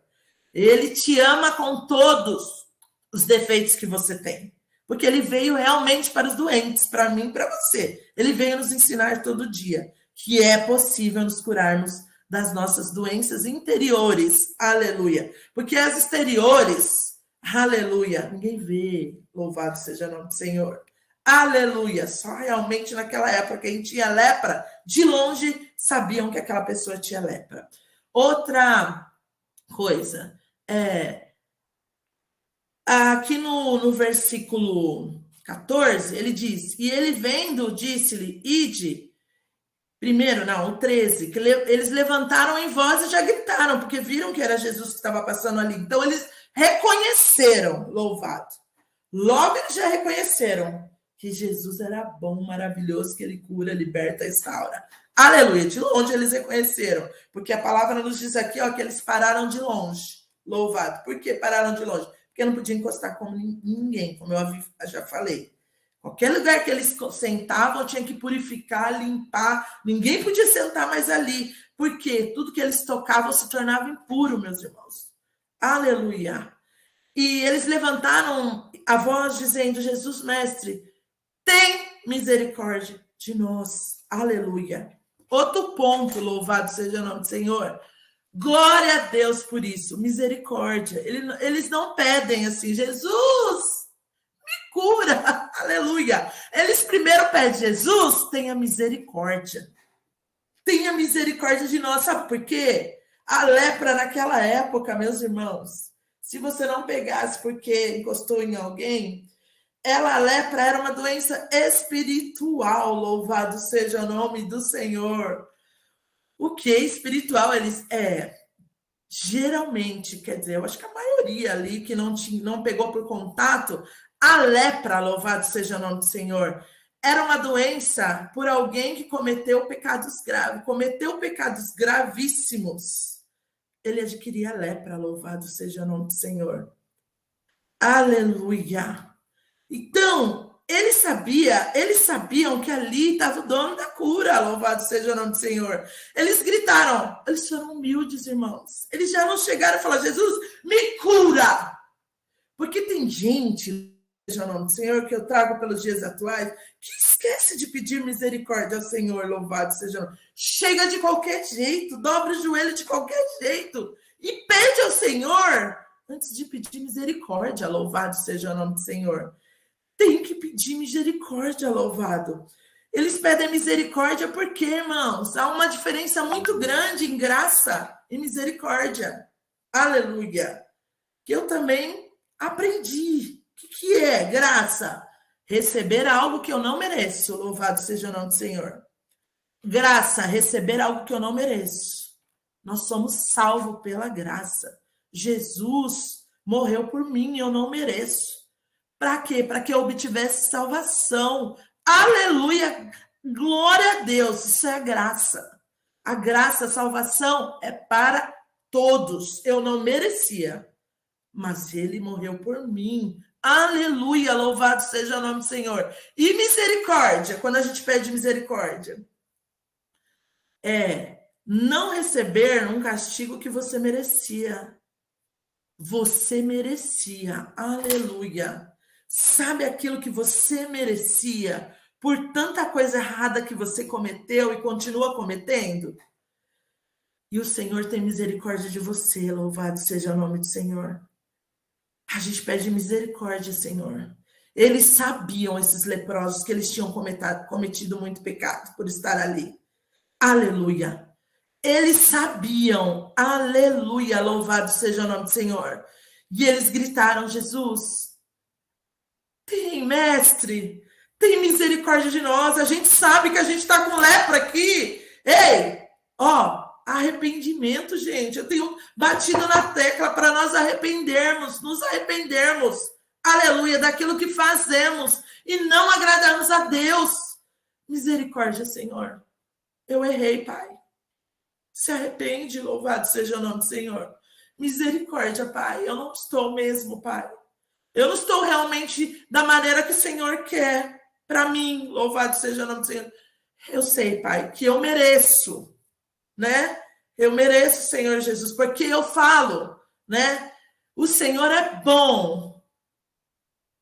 Ele te ama com todos os defeitos que você tem, porque ele veio realmente para os doentes, para mim e para você. Ele veio nos ensinar todo dia que é possível nos curarmos das nossas doenças interiores, aleluia, porque as exteriores, aleluia, ninguém vê, louvado seja o nome do Senhor. Aleluia, só realmente naquela época quem tinha lepra, de longe sabiam que aquela pessoa tinha lepra. Outra coisa, aqui no versículo 14, ele diz, e ele vendo, disse-lhe, ide, o 13, que eles levantaram em voz e já gritaram, porque viram que era Jesus que estava passando ali, então eles reconheceram, louvado, logo eles já reconheceram, que Jesus era bom, maravilhoso, que ele cura, liberta, restaura. Aleluia, de longe eles reconheceram, porque a palavra nos diz aqui, ó, que eles pararam de longe, louvado. Por que pararam de longe? Porque não podiam encostar com ninguém, como eu já falei. Qualquer lugar que eles sentavam, tinha que purificar, limpar, ninguém podia sentar mais ali, porque tudo que eles tocavam se tornava impuro, meus irmãos. Aleluia. E eles levantaram a voz dizendo, Jesus, mestre, tem misericórdia de nós. Aleluia. Outro ponto, louvado seja o nome do Senhor. Glória a Deus por isso. Misericórdia. Eles não pedem assim, Jesus, me cura. Aleluia. Eles primeiro pedem, Jesus, tenha misericórdia. Tenha misericórdia de nós. Sabe por quê? A lepra naquela época, meus irmãos, se você não pegasse porque encostou em alguém, a lepra era uma doença espiritual, louvado seja o nome do Senhor. O que é espiritual? Geralmente, quer dizer, eu acho que a maioria ali que não pegou por contato, a lepra, louvado seja o nome do Senhor, era uma doença por alguém que cometeu pecados gravíssimos. Ele adquiria a lepra, louvado seja o nome do Senhor. Aleluia. Então, eles sabiam que ali estava o dono da cura, louvado seja o nome do Senhor. Eles gritaram, eles foram humildes, irmãos. Eles já não chegaram a falar, Jesus, me cura! Porque tem gente, seja o nome do Senhor, que eu trago pelos dias atuais, que esquece de pedir misericórdia ao Senhor, louvado seja o nome. Chega de qualquer jeito, dobra o joelho de qualquer jeito e pede ao Senhor antes de pedir misericórdia, louvado seja o nome do Senhor. Tem que pedir misericórdia, louvado. Eles pedem misericórdia porque, irmãos, há uma diferença muito grande em graça e misericórdia. Aleluia. Que eu também aprendi. O que é graça? Receber algo que eu não mereço, louvado seja o nome do Senhor. Graça, receber algo que eu não mereço. Nós somos salvos pela graça. Jesus morreu por mim, eu não mereço. Para quê? Para que eu obtivesse salvação. Aleluia! Glória a Deus! Isso é a graça. A graça, a salvação é para todos. Eu não merecia, mas ele morreu por mim. Aleluia! Louvado seja o nome do Senhor. E misericórdia, quando a gente pede misericórdia, não receber um castigo que você merecia. Você merecia. Aleluia! Sabe aquilo que você merecia por tanta coisa errada que você cometeu e continua cometendo? E o Senhor tem misericórdia de você, louvado seja o nome do Senhor. A gente pede misericórdia, Senhor. Eles sabiam, esses leprosos, que eles tinham cometido muito pecado por estar ali. Aleluia. Eles sabiam, aleluia, louvado seja o nome do Senhor. E eles gritaram, Jesus, mestre, tem misericórdia de nós, a gente sabe que a gente está com lepra aqui. Ei, arrependimento, gente, eu tenho batido na tecla para nós nos arrependermos, aleluia, daquilo que fazemos e não agradarmos a Deus. Misericórdia, Senhor, eu errei, Pai. se arrepende, louvado seja o nome do Senhor. Misericórdia, Pai, eu não estou mesmo, Pai. Eu não estou realmente da maneira que o Senhor quer para mim, louvado seja o nome do Senhor. Eu sei, Pai, que eu mereço, né? Eu mereço, Senhor Jesus, porque eu falo, né? O Senhor é bom.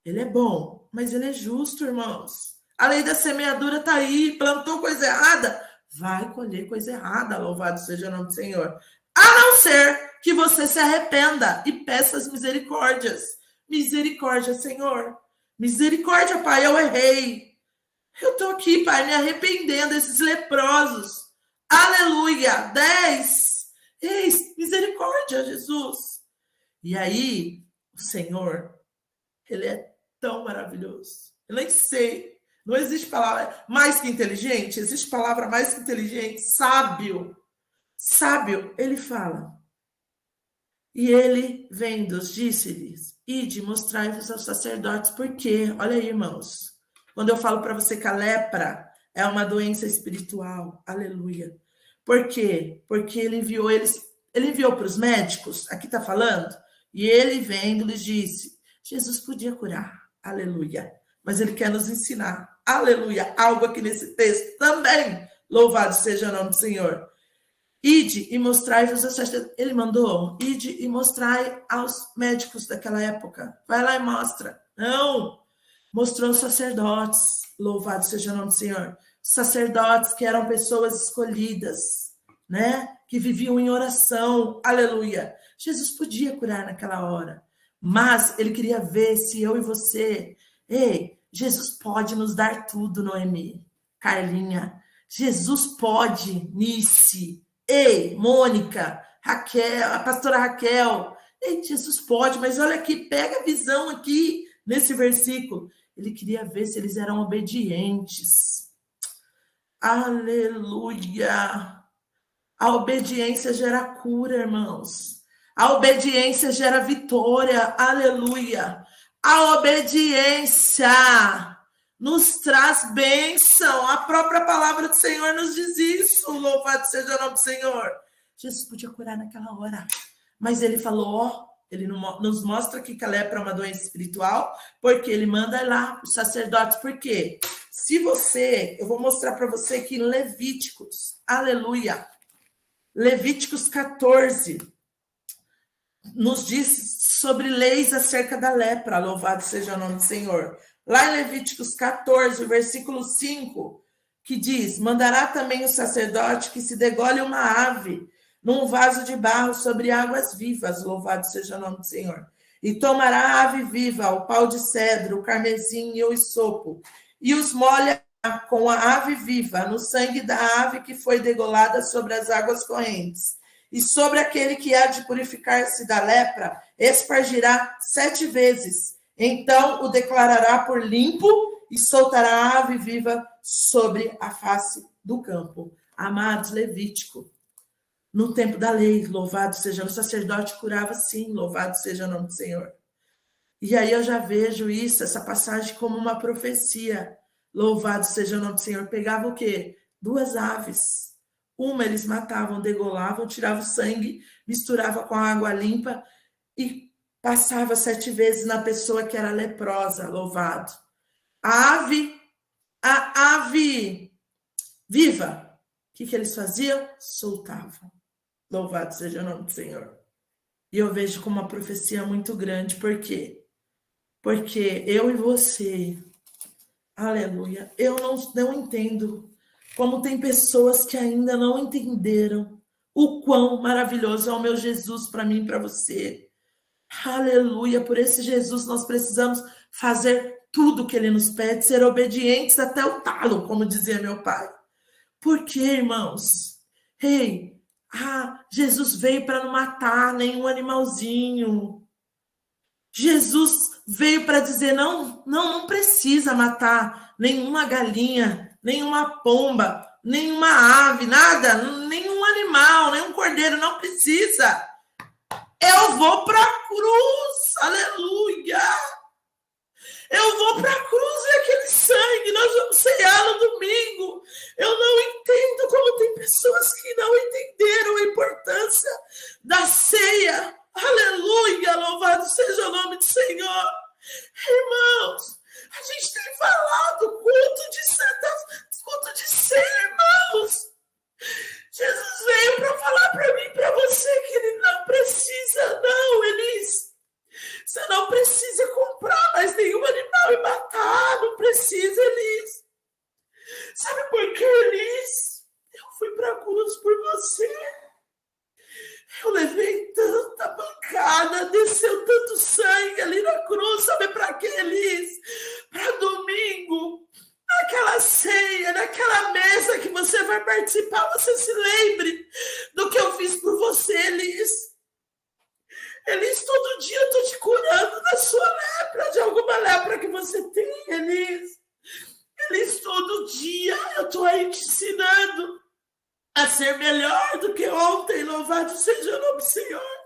Ele é bom, mas ele é justo, irmãos. A lei da semeadura está aí, plantou coisa errada, vai colher coisa errada, louvado seja o nome do Senhor. A não ser que você se arrependa e peça as misericórdias. Misericórdia, Senhor. Misericórdia, Pai, eu errei. Eu estou aqui, Pai, me arrependendo desses leprosos. Aleluia. 10. Eis, misericórdia, Jesus. E aí, o Senhor, ele é tão maravilhoso. Eu nem sei. Não existe palavra mais que inteligente. Existe palavra mais que inteligente. Sábio. Sábio, ele fala. E ele, vendo-os, disse-lhes, ide, mostrai-vos aos sacerdotes. Por quê? Olha aí, irmãos. Quando eu falo para você que a lepra é uma doença espiritual. Aleluia. Por quê? Porque ele enviou para os médicos, aqui está falando, e ele vendo lhes disse, Jesus podia curar. Aleluia. Mas ele quer nos ensinar. Aleluia. Algo aqui nesse texto também. Louvado seja o nome do Senhor. Ide e mostrai-vos aos sacerdotes. Ele mandou, ide e mostrai aos médicos daquela época. Vai lá e mostra. Não. Mostrou os sacerdotes. Louvado seja o nome do Senhor. Sacerdotes que eram pessoas escolhidas, né? Que viviam em oração. Aleluia. Jesus podia curar naquela hora. Mas ele queria ver se eu e você... Ei, Jesus pode nos dar tudo, Noemi. Carlinha. Jesus pode, Nice. Ei, Mônica, Raquel, a pastora Raquel. Ei, Jesus pode, mas olha aqui, pega a visão aqui nesse versículo. Ele queria ver se eles eram obedientes. Aleluia. A obediência gera cura, irmãos. A obediência gera vitória. Aleluia. A obediência nos traz bênção. A própria palavra do Senhor nos diz isso. Louvado seja o nome do Senhor. Jesus podia curar naquela hora. Mas ele falou, ele nos mostra que a lepra é uma doença espiritual, porque ele manda lá os sacerdotes. Por quê? Eu vou mostrar para você aqui em Levíticos. Aleluia. Levíticos 14. Nos diz sobre leis acerca da lepra. Louvado seja o nome do Senhor. Lá em Levíticos 14, versículo 5, que diz, mandará também o sacerdote que se degole uma ave num vaso de barro sobre águas vivas, louvado seja o nome do Senhor. E tomará a ave viva, o pau de cedro, o carmesim e o hisopo, e os molha com a ave viva, no sangue da ave que foi degolada sobre as águas correntes. E sobre aquele que há de purificar-se da lepra, espargirá 7 vezes. Então o declarará por limpo e soltará a ave viva sobre a face do campo. Amados, Levítico, no tempo da lei, louvado seja o sacerdote, curava sim, louvado seja o nome do Senhor. E aí eu já vejo isso, essa passagem, como uma profecia. Louvado seja o nome do Senhor. Pegava o quê? 2 aves. Uma eles matavam, degolavam, tiravam o sangue, misturava com a água limpa e passava 7 vezes na pessoa que era leprosa, louvado. A ave viva, o que eles faziam? Soltavam. Louvado seja o nome do Senhor. E eu vejo como uma profecia muito grande. Por quê? Porque eu e você, aleluia, eu não entendo como tem pessoas que ainda não entenderam o quão maravilhoso é o meu Jesus para mim e para você. Aleluia, por esse Jesus nós precisamos fazer tudo que ele nos pede, ser obedientes até o talo, como dizia meu pai. Por quê, irmãos? Jesus veio para não matar nenhum animalzinho. Jesus veio para dizer, não precisa matar nenhuma galinha, nenhuma pomba, nenhuma ave, nada, nenhum animal, nenhum cordeiro, não precisa. Eu vou para a cruz, aleluia. Eu vou para a cruz e aquele sangue, nós vamos ceiar no domingo. Eu não entendo como tem pessoas que não entenderam Jesus veio para falar para mim e para você que ele não precisa, não, Elis. Você não precisa comprar mais nenhum animal e matar, não precisa, Elis. Sabe por quê, Elis? Eu fui para a cruz por você. Eu levei tanta pancada, desceu tanto sangue ali na cruz. Sabe para quê, Elis? Para domingo, naquela ceia, naquela mesa que você vai participar, você se lembre do que eu fiz por você, Elis. Elis, todo dia eu estou te curando da sua lepra, de alguma lepra que você tem, Elis. Elis, todo dia eu estou aí te ensinando a ser melhor do que ontem, louvado seja o nome do Senhor.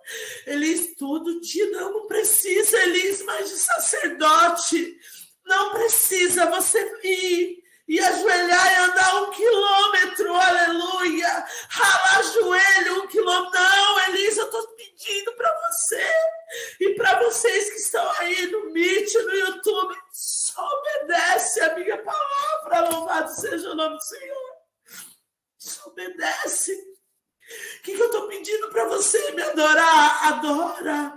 Elis, todo dia não precisa, Elis, mais de sacerdote. Não precisa você ir e ajoelhar e andar 1 quilômetro, aleluia. Ralar joelho 1 quilômetro. Não, Elis, eu estou pedindo para você e para vocês que estão aí no Meet, no YouTube, só obedece a minha palavra, louvado seja o nome do Senhor. Só obedece. O que eu estou pedindo para você me adorar? Adora.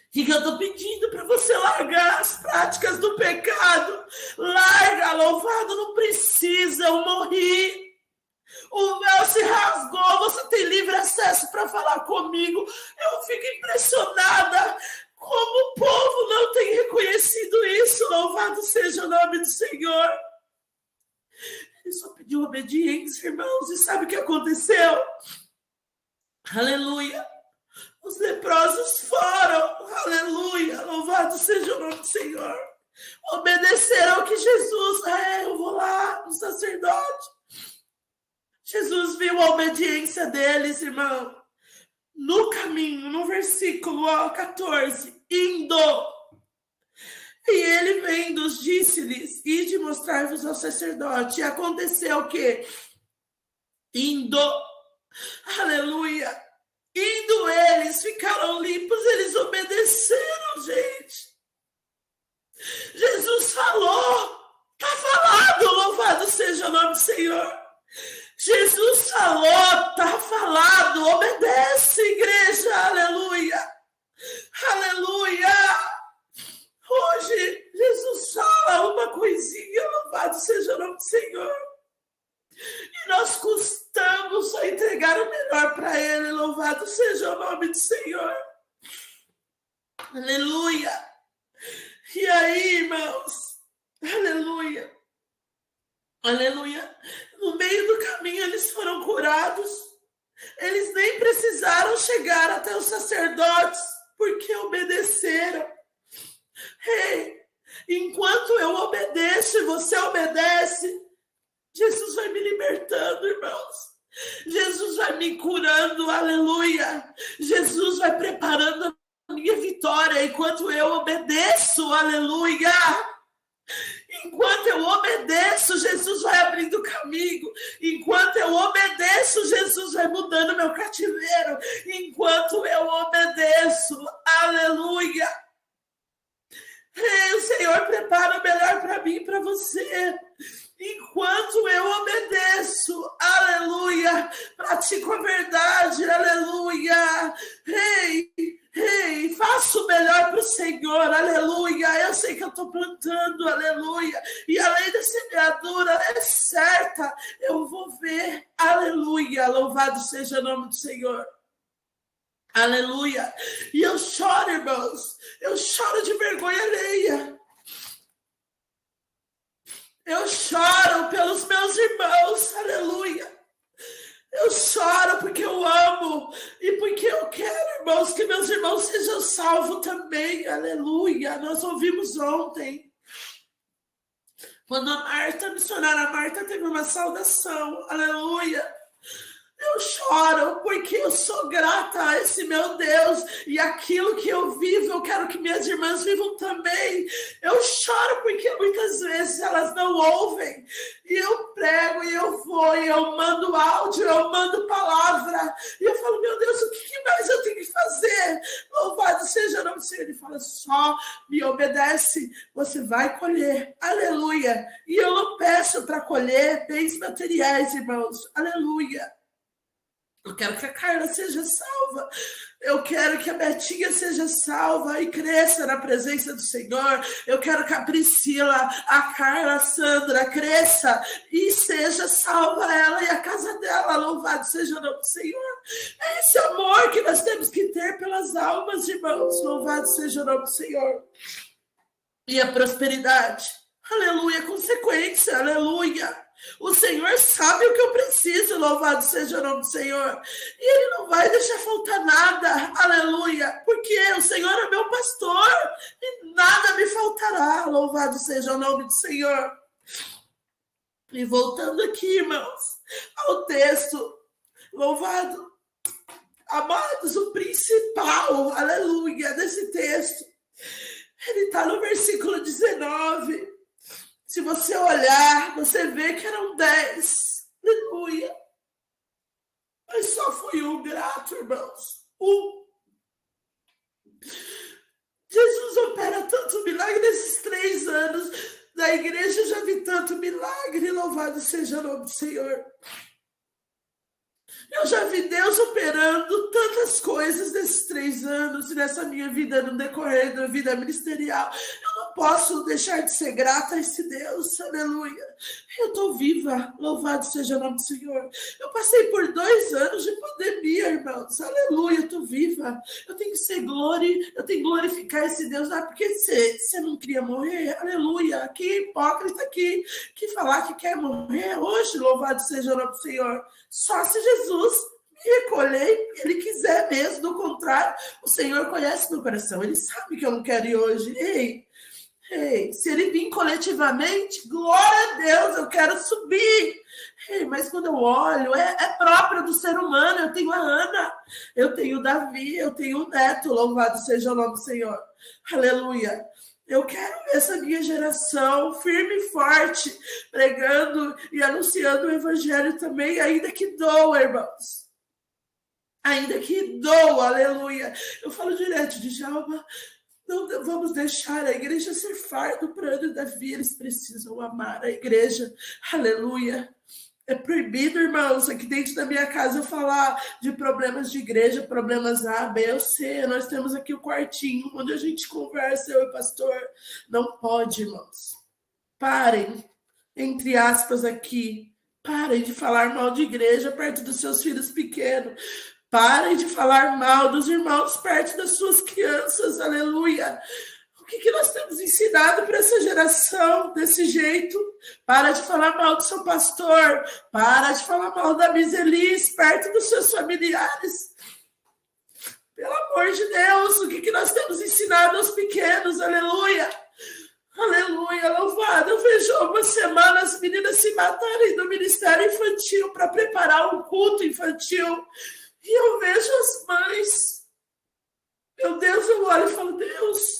O que eu estou pedindo para você largar as práticas do pecado? Larga, louvado, não precisa, eu morri. O véu se rasgou, você tem livre acesso para falar comigo. Eu fico impressionada como o povo não tem reconhecido isso. Louvado seja o nome do Senhor. Ele só pediu obediência, irmãos, e sabe o que aconteceu? Aleluia. Os leprosos foram, aleluia, louvado seja o nome do Senhor. Obedeceram ao que Jesus, eu vou lá no sacerdote. Jesus viu a obediência deles, irmão. No caminho, no versículo 14, indo. E ele vendo, disse-lhes, ide mostrar-vos ao sacerdote. E aconteceu o quê? Indo, aleluia. Indo eles, ficaram limpos, eles obedeceram, gente. Jesus falou, está falado, louvado seja o nome do Senhor. Jesus falou, está falado, obedece, igreja, aleluia, aleluia. Hoje, Jesus fala uma coisinha, louvado seja o nome do Senhor. E nós custamos a entregar o melhor para Ele, louvado seja o nome do Senhor. Aleluia. E aí, irmãos, aleluia, aleluia. No meio do caminho eles foram curados. Eles nem precisaram chegar até os sacerdotes, porque obedeceram. Ei, enquanto eu obedeço e você obedece, Jesus vai me libertando, irmãos. Jesus vai me curando, aleluia. Jesus vai preparando a minha vitória enquanto eu obedeço, aleluia. Enquanto eu obedeço, Jesus vai abrindo caminho. Enquanto eu obedeço, Jesus vai mudando meu cativeiro. Enquanto eu obedeço, aleluia. O Senhor prepara o melhor para mim e para você. Enquanto eu obedeço, aleluia, pratico a verdade, aleluia. Faço o melhor para o Senhor, aleluia. Eu sei que eu estou plantando, aleluia. E além da semeadura é certa, eu vou ver, aleluia. Louvado seja o nome do Senhor. Aleluia. E eu choro, irmãos. Eu choro de vergonha alheia. Eu choro pelos meus irmãos. Aleluia. Eu choro porque eu amo. E porque eu quero, irmãos, que meus irmãos sejam salvos também. Aleluia. Nós ouvimos ontem. Quando a Marta, a missionária Marta, teve uma saudação. Aleluia. Eu choro porque eu sou grata a esse meu Deus e aquilo que eu vivo, eu quero que minhas irmãs vivam também. Eu choro porque muitas vezes elas não ouvem. E eu prego, e eu vou, e eu mando áudio, eu mando palavra. E eu falo, meu Deus, o que mais eu tenho que fazer? Louvado seja o nome do Senhor. Ele fala, só me obedece, você vai colher. Aleluia. E eu não peço para colher bens materiais, irmãos. Aleluia. Eu quero que a Carla seja salva. Eu quero que a Betinha seja salva e cresça na presença do Senhor. Eu quero que a Priscila, a Carla, a Sandra cresça e seja salva ela e a casa dela. Louvado seja o nome do Senhor. É esse amor que nós temos que ter pelas almas, irmãos. Louvado seja o nome do Senhor. E a prosperidade. Aleluia, consequência, aleluia. O Senhor sabe o que eu preciso, louvado seja o nome do Senhor. E Ele não vai deixar faltar nada, aleluia, porque o Senhor é meu pastor e nada me faltará, louvado seja o nome do Senhor. E voltando aqui, irmãos, ao texto, louvado, amados, o principal, aleluia, desse texto, ele está no versículo 19. Se você olhar, você vê que eram 10. Aleluia. Mas só foi um grato, irmãos. Um. Jesus opera tanto milagre nesses 3 anos da igreja. Eu já vi tanto milagre. Louvado seja o nome do Senhor. Eu já vi Deus operando tantas coisas nesses 3 anos e nessa minha vida, no decorrer da vida ministerial. Eu não posso deixar de ser grata a esse Deus, aleluia. Eu estou viva, louvado seja o nome do Senhor. Eu passei por 2 anos de pandemia, irmãos, aleluia, eu estou viva. Eu tenho que ser glória, eu tenho que glorificar esse Deus, não é porque você não queria morrer, aleluia. Que hipócrita aqui, que falar que quer morrer hoje, louvado seja o nome do Senhor. Só se Jesus me recolher, Ele quiser mesmo, do contrário, o Senhor conhece meu coração, Ele sabe que eu não quero ir hoje. Ei, se Ele vir coletivamente, glória a Deus, eu quero subir. Ei, mas quando eu olho, é próprio do ser humano. Eu tenho a Ana, eu tenho o Davi, eu tenho o Neto, louvado seja o nome do Senhor, aleluia. Eu quero ver essa minha geração firme e forte, pregando e anunciando o evangelho também, ainda que doa, irmãos. Ainda que doa, aleluia. Eu falo direto de Djalma, não vamos deixar a igreja ser fardo para Ana e Davi, eles precisam amar a igreja, aleluia. É proibido, irmãos, aqui dentro da minha casa eu falar de problemas de igreja, problemas A, B ou C. Nós temos aqui o quartinho, onde a gente conversa, eu e o pastor. Não pode, irmãos. Parem, entre aspas aqui, parem de falar mal de igreja perto dos seus filhos pequenos. Parem de falar mal dos irmãos perto das suas crianças, aleluia. O que nós temos ensinado para essa geração desse jeito? Para de falar mal do seu pastor, para de falar mal da Miss Elis perto dos seus familiares. Pelo amor de Deus, o que nós temos ensinado aos pequenos, aleluia. Aleluia, louvado. Eu vejo uma semana as meninas se matarem no ministério infantil para preparar um culto infantil. E eu vejo as mães. Meu Deus, eu olho e falo, Deus,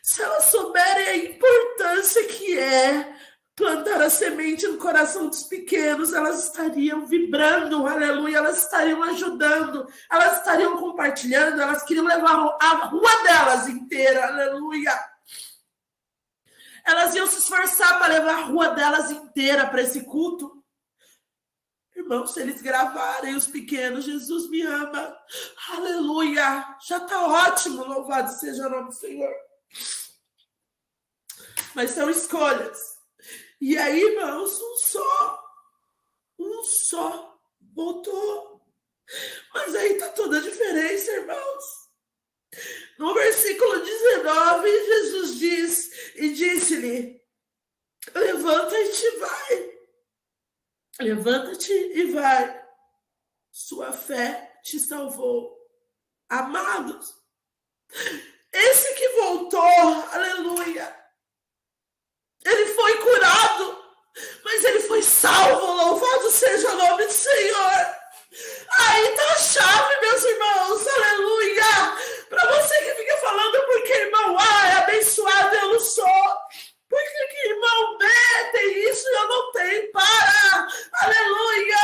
se elas souberem a importância que é plantar a semente no coração dos pequenos, elas estariam vibrando, aleluia, elas estariam ajudando, elas estariam compartilhando, elas queriam levar a rua delas inteira, aleluia. Elas iam se esforçar para levar a rua delas inteira para esse culto. Irmãos, se eles gravarem os pequenos, Jesus me ama, aleluia, já está ótimo, louvado seja o nome do Senhor. Mas são escolhas. E aí, irmãos, um só voltou. Mas aí está toda a diferença, irmãos. No versículo 19, Jesus diz, e disse-lhe, levanta-te e vai. Levanta-te e vai. Sua fé te salvou. Amados, esse que voltou, aleluia, ele foi curado, mas ele foi salvo, louvado seja o nome do Senhor. Aí está a chave, meus irmãos, aleluia. Para você que fica falando porque irmão A é abençoado, eu não sou. Por que irmão B tem isso e eu não tenho? Para! Aleluia!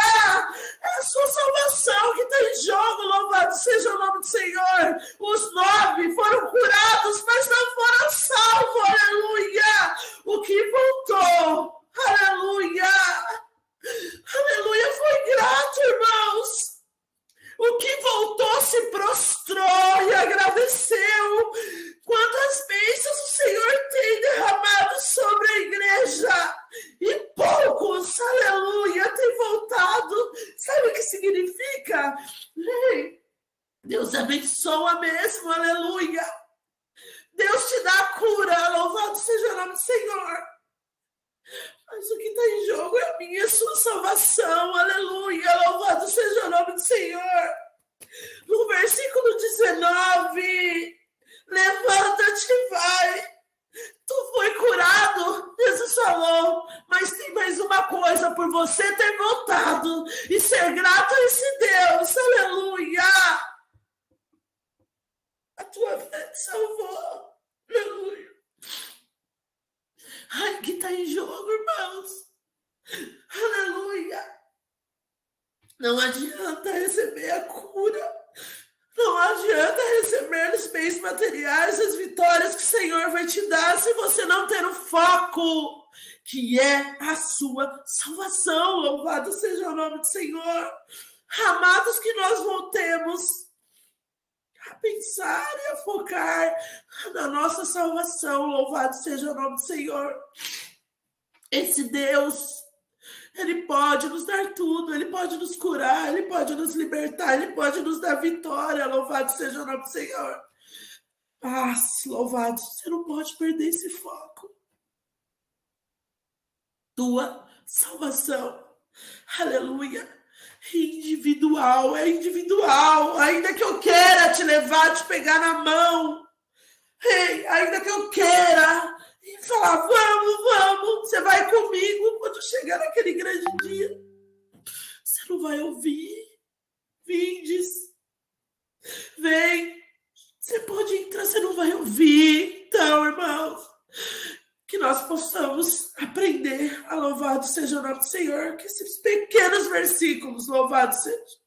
É a sua salvação que está em jogo, louvado seja o nome do Senhor. Os 9 foram curados, mas não foram salvos, aleluia! O que voltou, aleluia! Aleluia, foi graça. aconteceu, quantas bênçãos o Senhor tem derramado sobre a igreja, e poucos, aleluia, tem voltado. Sabe o que significa? Deus abençoa mesmo, aleluia. Deus te dá a cura, louvado seja o nome do Senhor. Mas o que está em jogo é a minha e a sua salvação, aleluia, louvado seja o nome do Senhor. No versículo 19, levanta-te e vai. Tu foi curado, Jesus falou, mas tem mais uma coisa, por você ter voltado e ser grato a esse Deus, aleluia. A tua fé te salvou, aleluia. Ai, o que está em jogo, irmãos? Aleluia. Não adianta receber a cura. Não adianta receber os bens materiais, as vitórias que o Senhor vai te dar, se você não ter o foco, que é a sua salvação. Louvado seja o nome do Senhor. Amados, que nós voltemos a pensar e a focar na nossa salvação. Louvado seja o nome do Senhor. Esse Deus, Ele pode nos dar tudo, Ele pode nos curar, Ele pode nos libertar, Ele pode nos dar vitória. Louvado seja o nome do Senhor. Mas, louvado, você não pode perder esse foco. Tua salvação, aleluia, individual, é individual. Ainda que eu queira te levar, te pegar na mão, ainda que eu queira e falar, vamos, você vai comigo, quando chegar naquele grande dia, você não vai ouvir. Vindes, vem, você pode entrar, você não vai ouvir. Então, irmãos, que nós possamos aprender a louvado seja o nome do Senhor, que esses pequenos versículos, louvado seja,